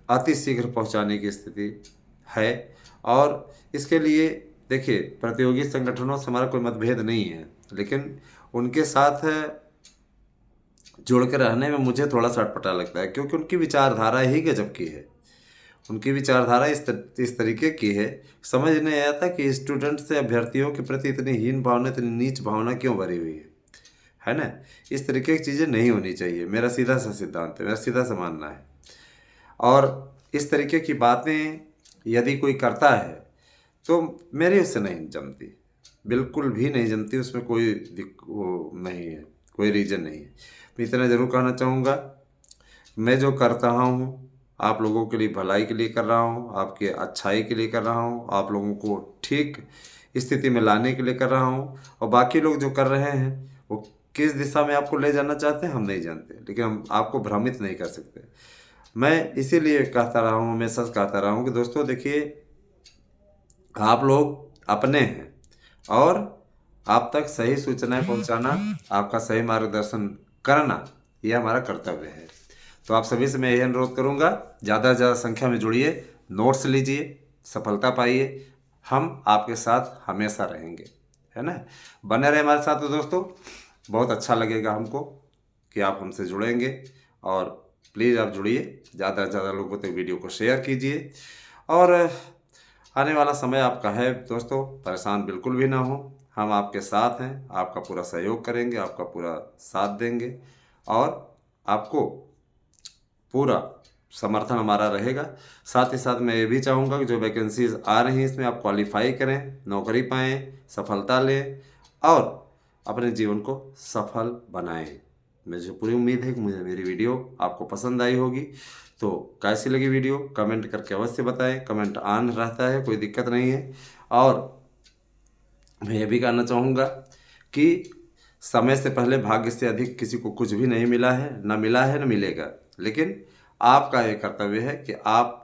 अति शीघ्र पहुंचाने की स्थिति है। और इसके लिए देखिए, प्रतियोगी संगठनों से हमारा कोई मतभेद नहीं है, लेकिन उनके साथ जुड़ के रहने में मुझे थोड़ा सा अटपटा लगता है, क्योंकि उनकी विचारधारा ही गजब की है। उनकी विचारधारा इस तरीके की है, समझ नहीं आता कि स्टूडेंट से, अभ्यर्थियों के प्रति इतनी हीन भावना, इतनी नीच भावना क्यों भरी हुई है ना। इस तरीके की चीज़ें नहीं होनी चाहिए। मेरा सीधा सा सिद्धांत है, मेरा सीधा सा मानना है। और इस तरीके की बातें यदि कोई करता है तो मेरे उससे नहीं जमती, बिल्कुल भी नहीं जमती। उसमें कोई वो नहीं है, कोई रीज़न नहीं है। मैं इतना ज़रूर कहना चाहूँगा, मैं जो करता हूँ आप लोगों के लिए भलाई के लिए कर रहा हूँ, आपके अच्छाई के लिए कर रहा हूँ, आप लोगों को ठीक स्थिति में लाने के लिए कर रहा हूँ। और बाकी लोग जो कर रहे हैं वो किस दिशा में आपको ले जाना चाहते हैं हम नहीं जानते, लेकिन हम आपको भ्रमित नहीं कर सकते। मैं इसीलिए कहता रहा हूँ, हमेशा कहता रहा हूँ कि दोस्तों देखिए, आप लोग अपने हैं और आप तक सही सूचनाएं पहुंचाना, आपका सही मार्गदर्शन करना, ये हमारा कर्तव्य है। तो आप सभी से मैं यही अनुरोध करूंगा, ज़्यादा से ज़्यादा संख्या में जुड़िए, नोट्स लीजिए, सफलता पाइए। हम आपके साथ हमेशा रहेंगे, है ना। बने रहे हमारे साथ। तो दोस्तों, बहुत अच्छा लगेगा हमको कि आप हमसे जुड़ेंगे, और प्लीज़ आप जुड़िए, ज़्यादा से ज़्यादा लोगों तक वीडियो को शेयर कीजिए। और आने वाला समय आपका है दोस्तों, परेशान बिल्कुल भी ना हो। हम आपके साथ हैं, आपका पूरा सहयोग करेंगे, आपका पूरा साथ देंगे, और आपको पूरा समर्थन हमारा रहेगा। साथ ही साथ मैं ये भी चाहूँगा कि जो वैकेंसीज आ रही हैं, इसमें आप क्वालिफाई करें, नौकरी पाएँ, सफलता लें और अपने जीवन को सफल बनाएं। मुझे पूरी उम्मीद है कि मेरी वीडियो आपको पसंद आई होगी। तो कैसी लगी वीडियो कमेंट करके अवश्य बताएं। कमेंट ऑन रहता है, कोई दिक्कत नहीं है। और मैं ये भी कहना चाहूँगा कि समय से पहले भाग्य से अधिक किसी को कुछ भी नहीं मिला है, न मिला है, न मिलेगा। लेकिन आपका ये कर्तव्य है कि आप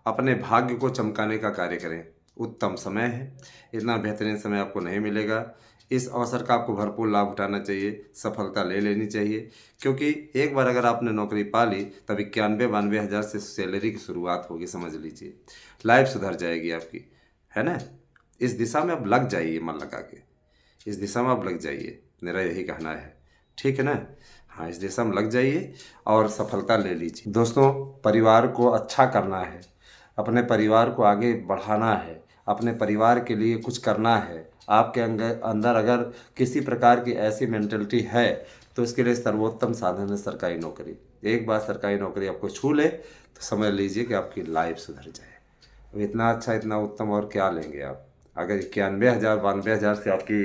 अपने भाग्य को चमकाने का कार्य करें। उत्तम समय है, इतना बेहतरीन समय आपको नहीं मिलेगा। इस अवसर का आपको भरपूर लाभ उठाना चाहिए, सफलता ले लेनी चाहिए। क्योंकि एक बार अगर आपने नौकरी पा ली, तब 91-92 हज़ार से सैलरी की शुरुआत होगी, समझ लीजिए। लाइफ सुधर जाएगी आपकी, है ना। इस दिशा में आप लग जाइए, मन लगा के इस दिशा में आप लग जाइए, मेरा यही कहना है। ठीक है ना। हाँ, इस दिशा में लग जाइए और सफलता ले लीजिए। दोस्तों, परिवार को अच्छा करना है, अपने परिवार को आगे बढ़ाना है, अपने परिवार के लिए कुछ करना है। आपके अंदर अगर किसी प्रकार की ऐसी मेंटलिटी है, तो इसके लिए सर्वोत्तम साधन है सरकारी नौकरी। एक बार सरकारी नौकरी आपको छू ले तो समझ लीजिए कि आपकी लाइफ सुधर जाए। अब इतना अच्छा, इतना उत्तम और क्या लेंगे आप। अगर 91,000-92,000 से आपकी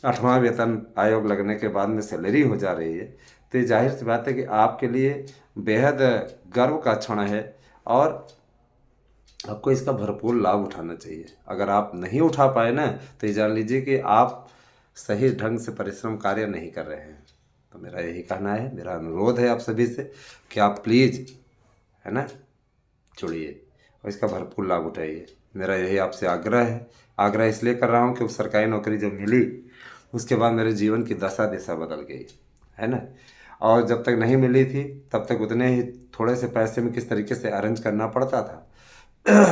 8वां वेतन आयोग लगने के बाद में सैलरी हो जा रही है, तो ये जाहिर सी बात है कि आपके लिए बेहद गर्व का क्षण है, और आपको इसका भरपूर लाभ उठाना चाहिए। अगर आप नहीं उठा पाए ना, तो ये जान लीजिए कि आप सही ढंग से परिश्रम कार्य नहीं कर रहे हैं। तो मेरा यही कहना है, मेरा अनुरोध है आप सभी से कि आप प्लीज़, है ना, जुड़िए और इसका भरपूर लाभ उठाइए। मेरा यही आपसे आग्रह है। आग्रह इसलिए कर रहा हूँ कि सरकारी नौकरी जब मिली उसके बाद मेरे जीवन की दशा दिशा बदल गई, है ना। और जब तक नहीं मिली थी तब तक उतने ही थोड़े से पैसे में किस तरीके से अरेंज करना पड़ता था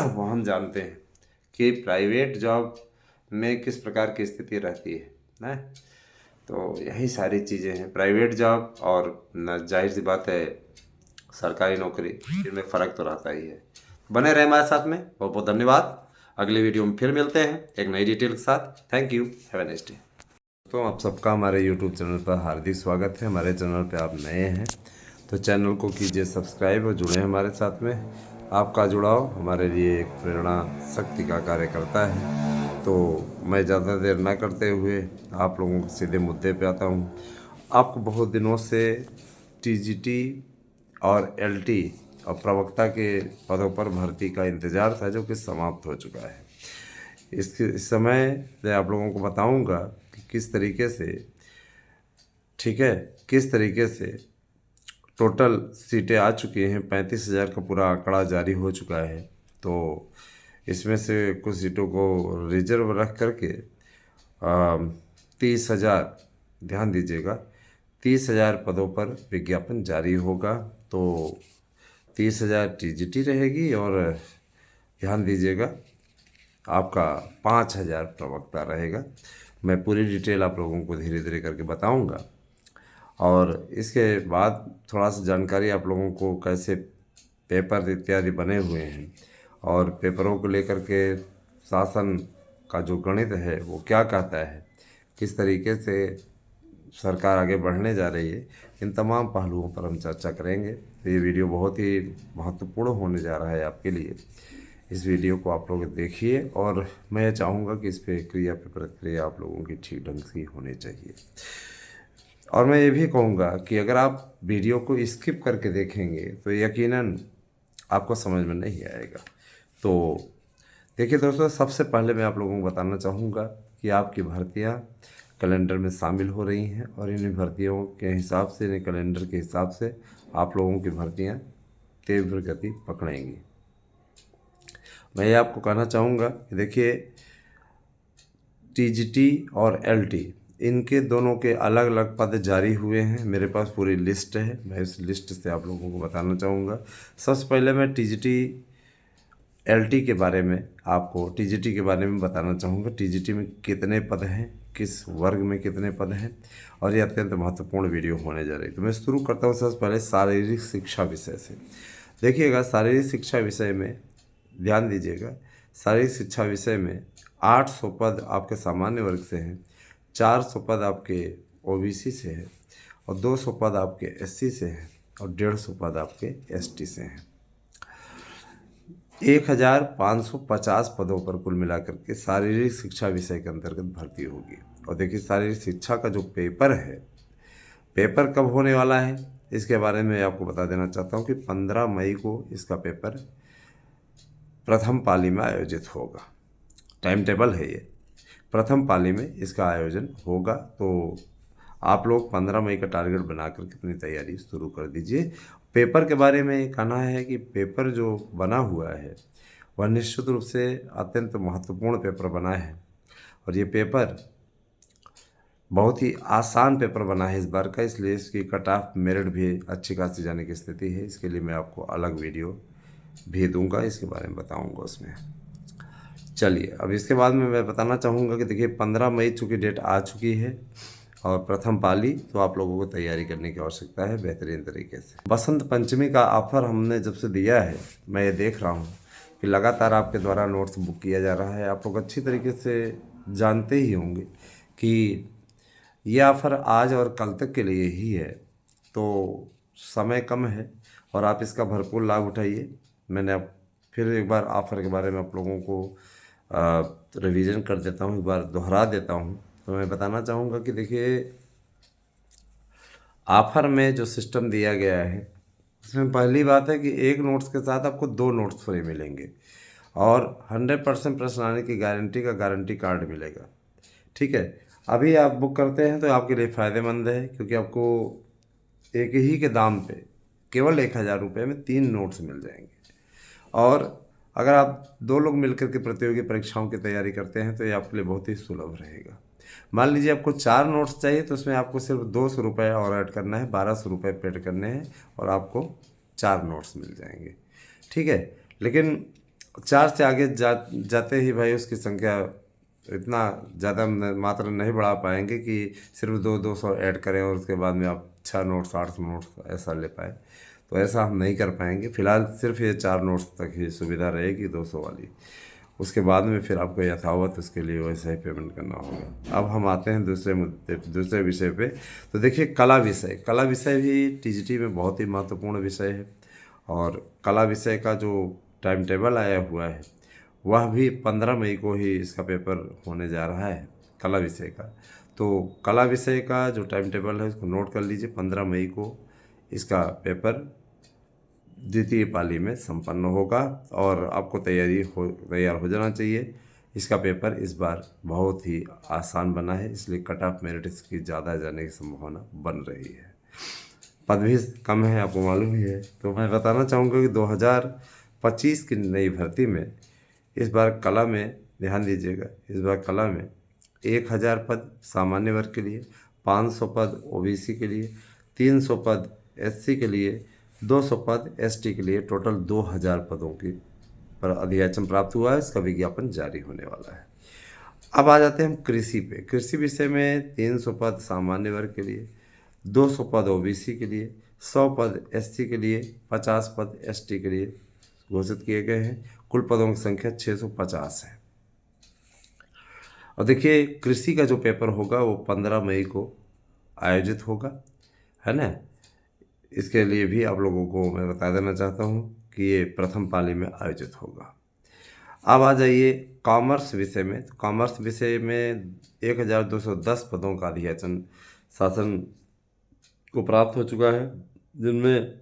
वो हम जानते हैं कि प्राइवेट जॉब में किस प्रकार की स्थिति रहती है ना। तो यही सारी चीज़ें हैं, प्राइवेट जॉब और न जाहिर सी बात है सरकारी नौकरी, इनमें फ़र्क तो रहता ही है। बने रहे हमारे साथ में, बहुत बहुत धन्यवाद। अगले वीडियो में फिर मिलते हैं एक नई डिटेल के साथ। Thank you, have a nice day. तो आप सबका हमारे YouTube चैनल पर हार्दिक स्वागत है। हमारे चैनल पे आप नए हैं तो चैनल को कीजिए सब्सक्राइब और जुड़े हमारे साथ में। आपका जुड़ाव हमारे लिए एक प्रेरणा शक्ति का कार्य करता है। तो मैं ज़्यादा देर ना करते हुए आप लोगों के सीधे मुद्दे पे आता हूँ। आपको बहुत दिनों से TGT और LT और प्रवक्ता के पदों पर भर्ती का इंतज़ार था जो कि समाप्त हो चुका है। इस समय मैं आप लोगों को बताऊंगा कि किस तरीके से, ठीक है, किस तरीके से टोटल सीटें आ चुकी हैं। 35,000 का पूरा आंकड़ा जारी हो चुका है। तो इसमें से कुछ सीटों को रिजर्व रख करके 30,000, ध्यान दीजिएगा, 30,000 पदों पर विज्ञापन जारी होगा। तो 30,000 TGT रहेगी और ध्यान दीजिएगा आपका 5,000 प्रवक्ता रहेगा। मैं पूरी डिटेल आप लोगों को धीरे धीरे करके बताऊंगा। और इसके बाद थोड़ा सा जानकारी आप लोगों को कैसे पेपर इत्यादि बने हुए हैं और पेपरों को लेकर के शासन का जो गणित है वो क्या कहता है, किस तरीके से सरकार आगे बढ़ने जा रही है, इन तमाम पहलुओं पर हम चर्चा करेंगे। तो ये वीडियो बहुत ही महत्वपूर्ण होने जा रहा है आपके लिए। इस वीडियो को आप लोग देखिए और मैं चाहूँगा कि इस पर क्रिया पे प्रतिक्रिया आप लोगों की ठीक ढंग से होनी चाहिए। और मैं ये भी कहूँगा कि अगर आप वीडियो को स्किप करके देखेंगे तो यकीनन आपको समझ में नहीं आएगा। तो देखिए दोस्तों, सबसे पहले मैं आप लोगों को बताना चाहूँगा कि आपकी भर्तियाँ कैलेंडर में शामिल हो रही हैं और इन भर्तियों के हिसाब से, इन कैलेंडर के हिसाब से आप लोगों की भर्तियाँ तीव्र गति पकड़ेंगी। मैं ये आपको कहना चाहूँगा कि देखिए TGT और LT, इनके दोनों के अलग अलग पद जारी हुए हैं। मेरे पास पूरी लिस्ट है, मैं इस लिस्ट से आप लोगों को बताना चाहूँगा। सबसे पहले मैं TGT LT के बारे में आपको TGT के बारे में बताना चाहूँगा। TGT में कितने पद हैं, किस वर्ग में कितने पद हैं, और ये अत्यंत महत्वपूर्ण वीडियो होने जा रही है। तो मैं शुरू करता हूँ सबसे पहले शारीरिक शिक्षा विषय से। देखिएगा, शारीरिक शिक्षा विषय में ध्यान दीजिएगा, शारीरिक शिक्षा विषय में 800 पद आपके सामान्य वर्ग से हैं, 400 पद आपके OBC से हैं और 200 पद आपके SC से हैं और 150 पद आपके ST से हैं। 1,550 पदों पर कुल मिलाकर के शारीरिक शिक्षा विषय के अंतर्गत भर्ती होगी। और देखिए, शारीरिक शिक्षा का जो पेपर है, पेपर कब होने वाला है इसके बारे में आपको बता देना चाहता हूँ कि 15 मई को इसका पेपर प्रथम पाली में आयोजित होगा। टाइम टेबल है ये, प्रथम पाली में इसका आयोजन होगा। तो आप लोग 15 मई का टारगेट बनाकर अपनी तैयारी शुरू कर दीजिए। पेपर के बारे में ये कहना है कि पेपर जो बना हुआ है वह निश्चित रूप से अत्यंत महत्वपूर्ण पेपर बना है और ये पेपर बहुत ही आसान पेपर बना है इस बार का, इसलिए इसकी कट ऑफ मेरिट भी अच्छी खासी जाने की स्थिति है। इसके लिए मैं आपको अलग वीडियो भी दूंगा, इसके बारे में बताऊंगा उसमें। चलिए, अब इसके बाद में मैं बताना चाहूँगा कि देखिए 15 मई चूँकि डेट आ चुकी है और प्रथम पाली, तो आप लोगों को तैयारी करने की आवश्यकता है बेहतरीन तरीके से। बसंत पंचमी का ऑफर हमने जब से दिया है, मैं ये देख रहा हूँ कि लगातार आपके द्वारा नोट्स बुक किया जा रहा है। आप लोग अच्छी तरीके से जानते ही होंगे कि ये ऑफ़र आज और कल तक के लिए ही है, तो समय कम है और आप इसका भरपूर लाभ उठाइए। मैंने अब फिर एक बार ऑफ़र के बारे में आप लोगों को रिवीजन कर देता हूँ, एक बार दोहरा देता हूँ। तो मैं बताना चाहूँगा कि देखिए, ऑफ़र में जो सिस्टम दिया गया है उसमें पहली बात है कि एक नोट्स के साथ आपको 2 नोट्स फ्री मिलेंगे और 100% प्रश्न आने की गारंटी का गारंटी कार्ड मिलेगा। ठीक है, अभी आप बुक करते हैं तो आपके लिए फ़ायदेमंद है क्योंकि आपको एक ही के दाम पे केवल 1,000 रुपये में 3 नोट्स मिल जाएंगे। और अगर आप 2 लोग मिलकर के प्रतियोगी परीक्षाओं की तैयारी करते हैं तो ये आपके लिए बहुत ही सुलभ रहेगा। मान लीजिए आपको 4 नोट्स चाहिए तो उसमें आपको सिर्फ 200 रुपये और ऐड करना है, 1200 रुपये पेड करने हैं और आपको 4 नोट्स मिल जाएंगे। ठीक है, लेकिन 4 से आगे जाते ही भाई उसकी संख्या इतना ज़्यादा मात्रा नहीं बढ़ा पाएंगे कि सिर्फ 200 ऐड करें और उसके बाद में आप 6 नोट्स 8 नोट्स ऐसा ले पाए। तो ऐसा हम नहीं कर पाएंगे। फ़िलहाल सिर्फ ये 4 नोट्स तक ही सुविधा रहेगी 200 वाली। उसके बाद में फिर आपको यथावत उसके लिए वैसा ही पेमेंट करना होगा। अब हम आते हैं दूसरे विषय पे। तो देखिए कला विषय भी टीजीटी में बहुत ही महत्वपूर्ण विषय है और कला विषय का जो टाइम टेबल आया हुआ है वह भी 15 मई को ही इसका पेपर होने जा रहा है, कला विषय का। तो कला विषय का जो टाइम टेबल है उसको नोट कर लीजिए। 15 मई को इसका पेपर द्वितीय पाली में संपन्न होगा और आपको तैयार हो जाना चाहिए। इसका पेपर इस बार बहुत ही आसान बना है, इसलिए कट ऑफ मेरिट इसकी ज़्यादा जाने की संभावना बन रही है। पद भी कम है, आपको मालूम ही है। तो मैं बताना चाहूँगा कि 2025 की नई भर्ती में इस बार कला में ध्यान दीजिएगा, इस बार कला में 1000 पद सामान्य वर्ग के लिए, 500 पद ओबीसी के लिए, 300 पद एससी के लिए, 200 पद एसटी के लिए, टोटल 2000 पदों की पर अधियाचन प्राप्त हुआ है। इसका विज्ञापन जारी होने वाला है। अब आ जाते हैं हम कृषि पे। कृषि विषय में 300 पद सामान्य वर्ग के लिए, 200 पद ओबीसी के लिए, 100 पद एससी के लिए, 50 पद एसटी के लिए घोषित किए गए हैं। कुल पदों की संख्या 650 है। और देखिए कृषि का जो पेपर होगा वो 15 मई को आयोजित होगा, है ना। इसके लिए भी आप लोगों को मैं बता देना चाहता हूँ कि ये प्रथम पाली में आयोजित होगा। अब आ जाइए कॉमर्स विषय में। तो कॉमर्स विषय में 1210 पदों का अधियाचन शासन को प्राप्त हो चुका है, जिनमें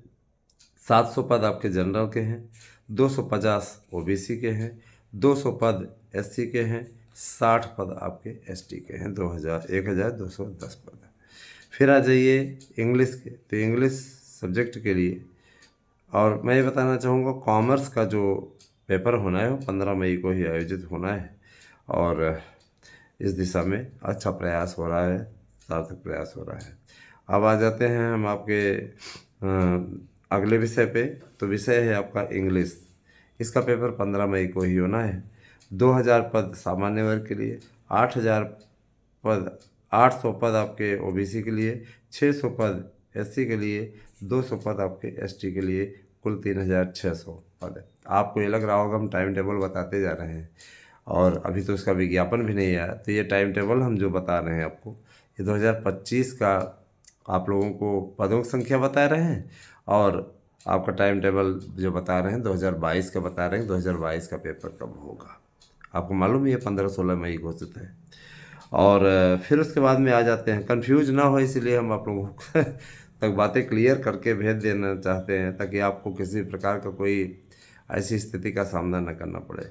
700 पद आपके जनरल के हैं, 250 ओबीसी के हैं, 200 पद एससी के हैं, 60 पद आपके एसटी के हैं, 1210 पद। फिर आ जाइए इंग्लिश के। तो इंग्लिश सब्जेक्ट के लिए और मैं ये बताना चाहूँगा कॉमर्स का जो पेपर होना है वो 15 मई को ही आयोजित होना है और इस दिशा में अच्छा प्रयास हो रहा है, सार्थक प्रयास हो रहा है। अब आ जाते हैं हम आपके अगले विषय पे। तो विषय है आपका इंग्लिश। इसका पेपर 15 मई को ही होना है। 2000 पद सामान्य वर्ग के लिए, 8000 पद 800 पद आपके ओबीसी के लिए, 600 पद एससी के लिए, 200 पद आपके एसटी के लिए, कुल 3600 पद है। आपको ये लग रहा होगा हम टाइम टेबल बताते जा रहे हैं और अभी तो उसका विज्ञापन भी नहीं आया। तो ये टाइम टेबल हम जो बता रहे हैं आपको, ये 2025 का आप लोगों को पदों की संख्या बता रहे हैं और आपका टाइम टेबल जो बता रहे हैं 2022 का बता रहे हैं। 2022 का पेपर कब होगा आपको मालूम ही है, 15-16 मई घोषित है। और फिर उसके बाद में आ जाते हैं, कंफ्यूज ना हो इसलिए हम आप लोगों को तक बातें क्लियर करके भेज देना चाहते हैं ताकि आपको किसी प्रकार का कोई ऐसी स्थिति का सामना न करना पड़े।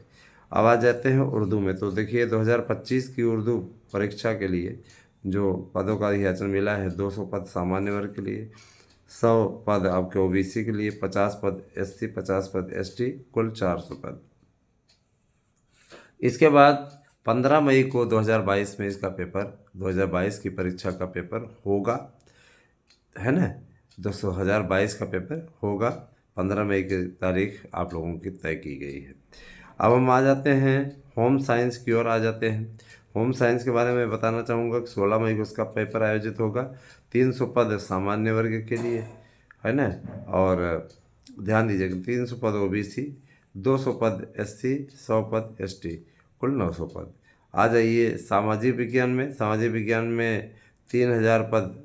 अब आ जाते हैं उर्दू में। तो देखिए 2025 की उर्दू परीक्षा के लिए जो पदों का अधियाचन मिला है, 200 पद सामान्य वर्ग के लिए, 100 पद आपके ओबीसी के लिए, 50 पद एससी, 50 पद एसटी, कुल 400 पद। इसके बाद 15 मई को 2022 में इसका पेपर 2022 की परीक्षा का पेपर होगा, है ना। 2022 का पेपर होगा। 15 मई की तारीख आप लोगों की तय की गई है। अब हम आ जाते हैं होम साइंस की ओर आ जाते हैं। होम साइंस के बारे में बताना चाहूँगा कि 16 मई को इसका पेपर आयोजित होगा। 300 पद सामान्य वर्ग के लिए, है ना। और ध्यान दीजिएगा 300 पद ओबीसी, 200 पद एससी, 100 पद एसटी, कुल 900 पद। आ जाइए सामाजिक विज्ञान में। सामाजिक विज्ञान में 3000 पद,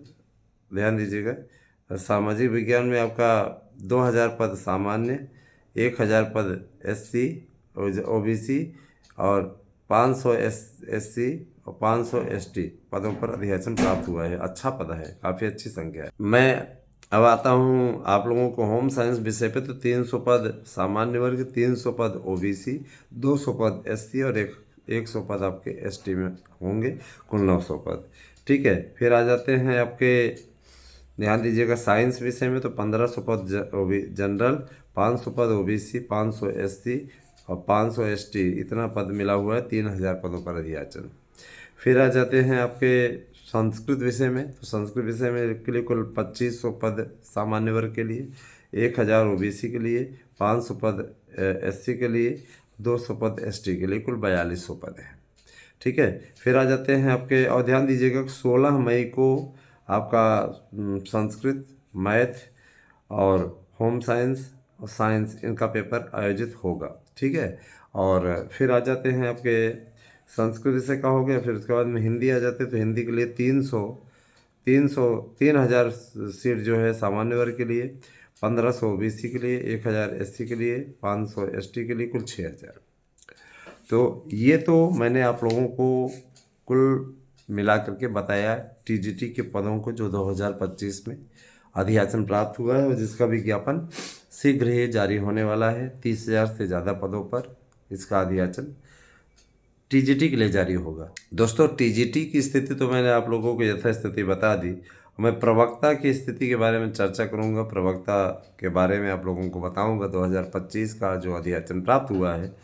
ध्यान दीजिएगा। सामाजिक विज्ञान में आपका 2000 पद सामान्य, 1000 पद एससी ओबीसी और 500 एससी और 500 एसटी पदों पर अधियाचन प्राप्त हुआ है। अच्छा पद है, काफ़ी अच्छी संख्या है। मैं अब आता हूँ आप लोगों को होम साइंस विषय पे। तो 300 पद सामान्य वर्ग, 300 पद ओबीसी, 200 पद एससी और 100 पद आपके एसटी में होंगे, कुल 900 पद। ठीक है, फिर आ जाते हैं आपके, ध्यान दीजिएगा साइंस विषय में। तो 1500 पद जनरल, 500 पद ओबीसी, 500 एससी, और 500 एसटी, इतना पद मिला हुआ है 3000 पदों पर अध्याचन। फिर आ जाते हैं आपके संस्कृत विषय में। तो संस्कृत विषय में के लिए कुल 2500 पद सामान्य वर्ग के लिए, 1000 ओबीसी के लिए, 500 पद एससी के लिए, 200 पद एसटी के लिए, कुल 4200 पद हैं। ठीक है। फिर आ जाते हैं आपके, और ध्यान दीजिएगा 16 मई को आपका संस्कृत, मैथ और होम साइंस और साइंस इनका पेपर आयोजित होगा। ठीक है। और फिर आ जाते हैं आपके संस्कृत विषय का हो गया। फिर उसके बाद में हिंदी आ जाते हैं। तो हिंदी के लिए 3000 सीट जो है सामान्य वर्ग के लिए, 1500 ओबीसी के लिए, 1000 एससी के लिए, 500 एसटी के लिए, कुल 6000। तो ये तो मैंने आप लोगों को कुल मिला करके बताया टीजीटी के पदों को जो 2025 में अधियाचन प्राप्त हुआ है और जिसका विज्ञापन शीघ्र ही जारी होने वाला है। 30,000 से ज़्यादा पदों पर इसका अधियाचन टीजीटी के लिए जारी होगा। दोस्तों, टीजीटी की स्थिति तो मैंने आप लोगों को यथास्थिति बता दी। मैं प्रवक्ता की स्थिति के बारे में चर्चा करूंगा। प्रवक्ता के बारे में आप लोगों को बताऊंगा। 2025 का जो अधियाचन प्राप्त हुआ है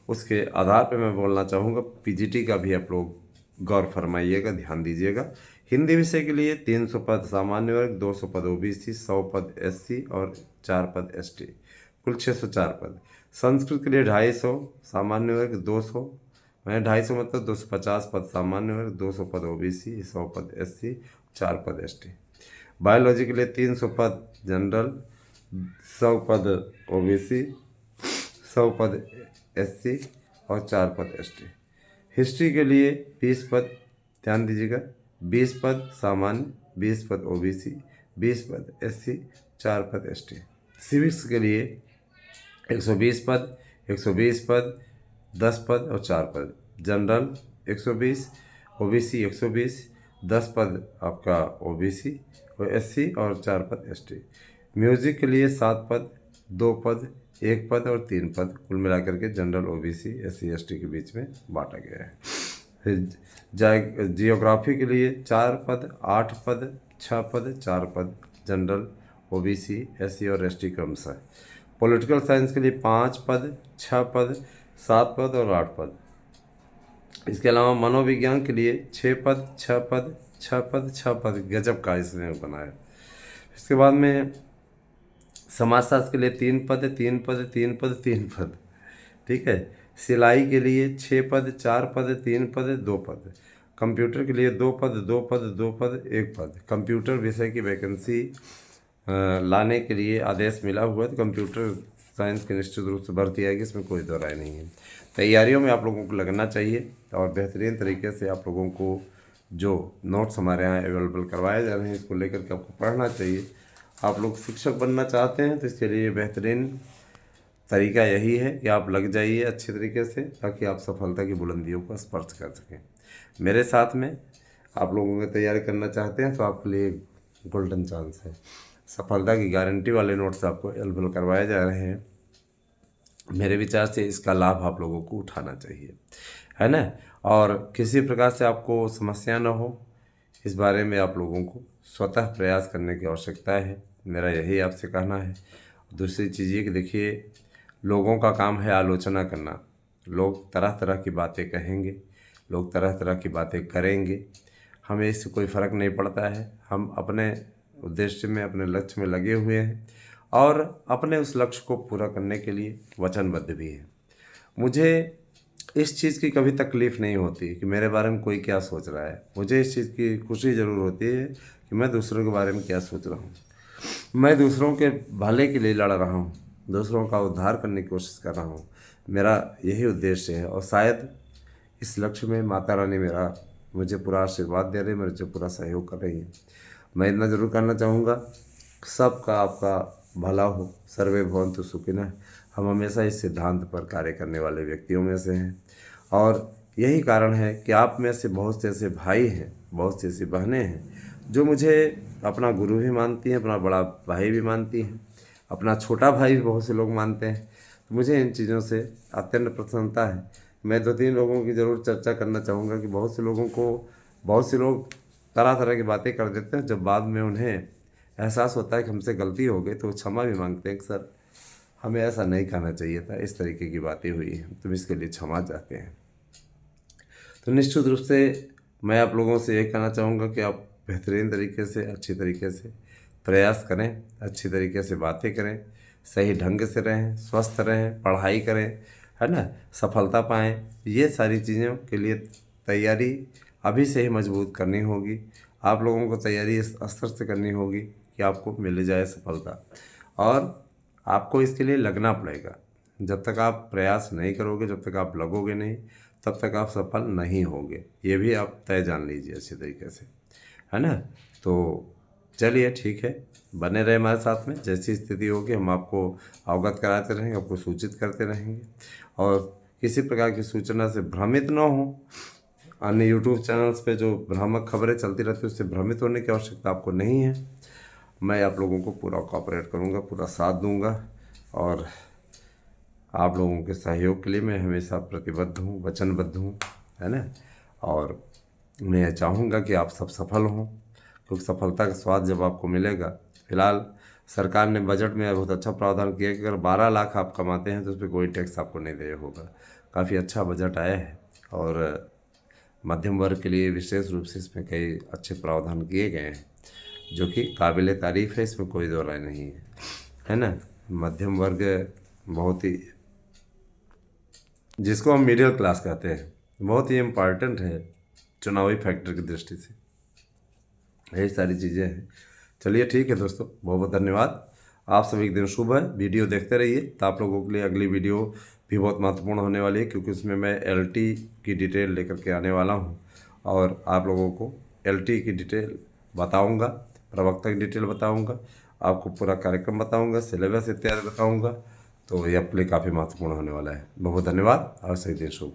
उसके आधार पर मैं बोलना चाहूँगा। पीजीटी का भी आप लोग गौर फरमाइएगा, ध्यान दीजिएगा। हिंदी विषय के लिए 300 पद सामान्य वर्ग, 200 पद ओबीसी, 100 पद एससी और 4 पद एसटी, कुल 604 पद। संस्कृत के लिए 250 सामान्य वर्ग, 200 250 मतलब 250 पद सामान्य वर्ग, 200 पद ओबीसी, 100 पद एससी, 4 पद एसटी। बायोलॉजी के लिए 300 पद जनरल, 100 पद ओबीसी, 100 पद एससी और 4 पद एसटी। हिस्ट्री के लिए 20 पद, ध्यान दीजिएगा, 20 पद सामान्य, 20 पद ओबीसी, 20 पद एससी, 4 पद एसटी। सिविक्स के लिए 120 पद, 120 पद, 10 पद और 4 पद। जनरल 120, ओबीसी 120, 10 पद आपका ओबीसी और एससी और 4 पद एसटी। म्यूजिक के लिए 7 पद, 2 पद, 1 पद और 3 पद, कुल मिलाकर के जनरल, ओबीसी, एससी, एसटी के बीच में बांटा गया है। फिर जियोग्राफी के लिए 4 पद, 8 पद, 6 पद, 4 पद, जनरल, ओबीसी, एससी और एसटी क्रमशः। पॉलिटिकल साइंस के लिए 5 पद, 6 पद, 7 पद और 8 पद। इसके अलावा मनोविज्ञान के लिए 6 पद, 6 पद, 6 पद, 6 पद, गजब का इसने बनाया। इसके बाद में समाजशास्त्र के लिए 3 पद, 3 पद, 3 पद, 3 पद। ठीक है। सिलाई के लिए 6 पद, 4 पद, 3 पद, 2 पद। कंप्यूटर के लिए 2 पद, 2 पद, 2 पद, 1 पद। कंप्यूटर विषय की वैकेंसी लाने के लिए आदेश मिला हुआ है। तो कंप्यूटर साइंस की निश्चित रूप से भर्ती आएगी, इसमें कोई दो राय नहीं है। तैयारियों में आप लोगों को लगना चाहिए और बेहतरीन तरीके से आप लोगों को जो नोट्स हमारे यहाँ अवेलेबल करवाए जा रहे हैं इसको लेकर के आपको पढ़ना चाहिए। आप लोग शिक्षक बनना चाहते हैं तो इसके लिए बेहतरीन तरीका यही है कि आप लग जाइए अच्छे तरीके से, ताकि आप सफलता की बुलंदियों को स्पर्श कर सकें। मेरे साथ में आप लोगों की तैयारी करना चाहते हैं तो आपके लिए गोल्डन चांस है। सफलता की गारंटी वाले नोट्स आपको अवेलेबल करवाए जा रहे हैं। मेरे विचार से इसका लाभ आप लोगों को उठाना चाहिए, है ना। और किसी प्रकार से आपको समस्या ना हो, इस बारे में आप लोगों को स्वतः प्रयास करने की आवश्यकता है। मेरा यही आपसे कहना है। दूसरी चीज़ ये कि देखिए, लोगों का काम है आलोचना करना। लोग तरह तरह की बातें कहेंगे, लोग तरह तरह की बातें करेंगे, हमें इससे कोई फ़र्क नहीं पड़ता है। हम अपने उद्देश्य में, अपने लक्ष्य में लगे हुए हैं और अपने उस लक्ष्य को पूरा करने के लिए वचनबद्ध भी हैं। मुझे इस चीज़ की कभी तकलीफ़ नहीं होती कि मेरे बारे में कोई क्या सोच रहा है। मुझे इस चीज़ की खुशी ज़रूर होती है कि मैं दूसरों के बारे में क्या सोच रहा हूँ। मैं दूसरों के भले के लिए लड़ रहा हूँ, दूसरों का उद्धार करने की कोशिश कर रहा हूँ। मेरा यही उद्देश्य है और शायद इस लक्ष्य में माता रानी मुझे पूरा आशीर्वाद दे रही है, मुझे पूरा सहयोग कर रही है। मैं इतना ज़रूर करना चाहूँगा, सबका आपका भला हो, सर्वे भवन्तु सुखिनः। हम हमेशा इस सिद्धांत पर कार्य करने वाले व्यक्तियों में से हैं और यही कारण है कि आप में से बहुत से ऐसे भाई हैं, बहुत सी ऐसी बहनें हैं जो मुझे अपना गुरु भी मानती हैं, अपना बड़ा भाई भी मानती हैं, अपना छोटा भाई भी बहुत से लोग मानते हैं। तो मुझे इन चीज़ों से अत्यंत प्रसन्नता है। मैं 2-3 लोगों की ज़रूर चर्चा करना चाहूँगा कि बहुत से लोग तरह तरह की बातें कर देते हैं। जब बाद में उन्हें एहसास होता है कि हमसे गलती हो गई तो वो क्षमा भी मांगते हैं कि सर हमें ऐसा नहीं करना चाहिए था, इस तरीके की बातें हुई हैं, तो इसके लिए क्षमा चाहते हैं। तो निश्चित रूप से मैं आप लोगों से ये कहना चाहूँगा कि आप बेहतरीन तरीके से, अच्छी तरीके से प्रयास करें, अच्छी तरीके से बातें करें, सही ढंग से रहें, स्वस्थ रहें, पढ़ाई करें, है ना, सफलता पाएँ। ये सारी चीज़ों के लिए तैयारी अभी से ही मजबूत करनी होगी। आप लोगों को तैयारी इस स्तर से करनी होगी कि आपको मिल जाए सफलता, और आपको इसके लिए लगना पड़ेगा। जब तक आप प्रयास नहीं करोगे, जब तक आप लगोगे नहीं, तब तक आप सफल नहीं होगे। ये भी आप तय जान लीजिए अच्छे तरीके से, है ना। तो चलिए ठीक है, बने रहे हमारे साथ में। जैसी स्थिति होगी हम आपको अवगत कराते रहेंगे, आपको सूचित करते रहेंगे। और किसी प्रकार की सूचना से भ्रमित न हो। अन्य यूट्यूब चैनल्स पे जो भ्रामक खबरें चलती रहती है, उससे भ्रमित होने की आवश्यकता आपको नहीं है। मैं आप लोगों को पूरा कोऑपरेट करूँगा, पूरा साथ दूँगा, और आप लोगों के सहयोग के लिए मैं हमेशा प्रतिबद्ध हूँ, वचनबद्ध हूँ, है ना। और मैं चाहूँगा कि आप सब सफल हों, क्योंकि सफलता का स्वाद जब आपको मिलेगा। फिलहाल सरकार ने बजट में बहुत अच्छा प्रावधान किया कि अगर 12 लाख आप कमाते हैं तो उस पर कोई टैक्स आपको नहीं देना होगा। काफ़ी अच्छा बजट आया है, और मध्यम वर्ग के लिए विशेष रूप से इसमें कई अच्छे प्रावधान किए गए हैं, जो कि काबिल तारीफ़ है, इसमें कोई दो राय नहीं है ना। मध्यम वर्ग बहुत ही, जिसको हम मिडिल क्लास कहते हैं, बहुत ही इम्पॉर्टेंट है चुनावी फैक्टर की दृष्टि से। यही सारी चीज़ें हैं। चलिए ठीक है दोस्तों, बहुत बहुत धन्यवाद। आप सभी के दिन शुभ है। वीडियो देखते रहिए, तो आप लोगों के लिए अगली वीडियो भी बहुत महत्वपूर्ण होने वाली है, क्योंकि उसमें मैं LT की डिटेल लेकर के आने वाला हूं, और आप लोगों को LT की डिटेल बताऊंगा, प्रवक्ता की डिटेल बताऊंगा, आपको पूरा कार्यक्रम बताऊंगा, सिलेबस इत्यादि बताऊंगा। तो ये आपके लिए काफ़ी महत्वपूर्ण होने वाला है। बहुत बहुत धन्यवाद और सही दिन शुभ।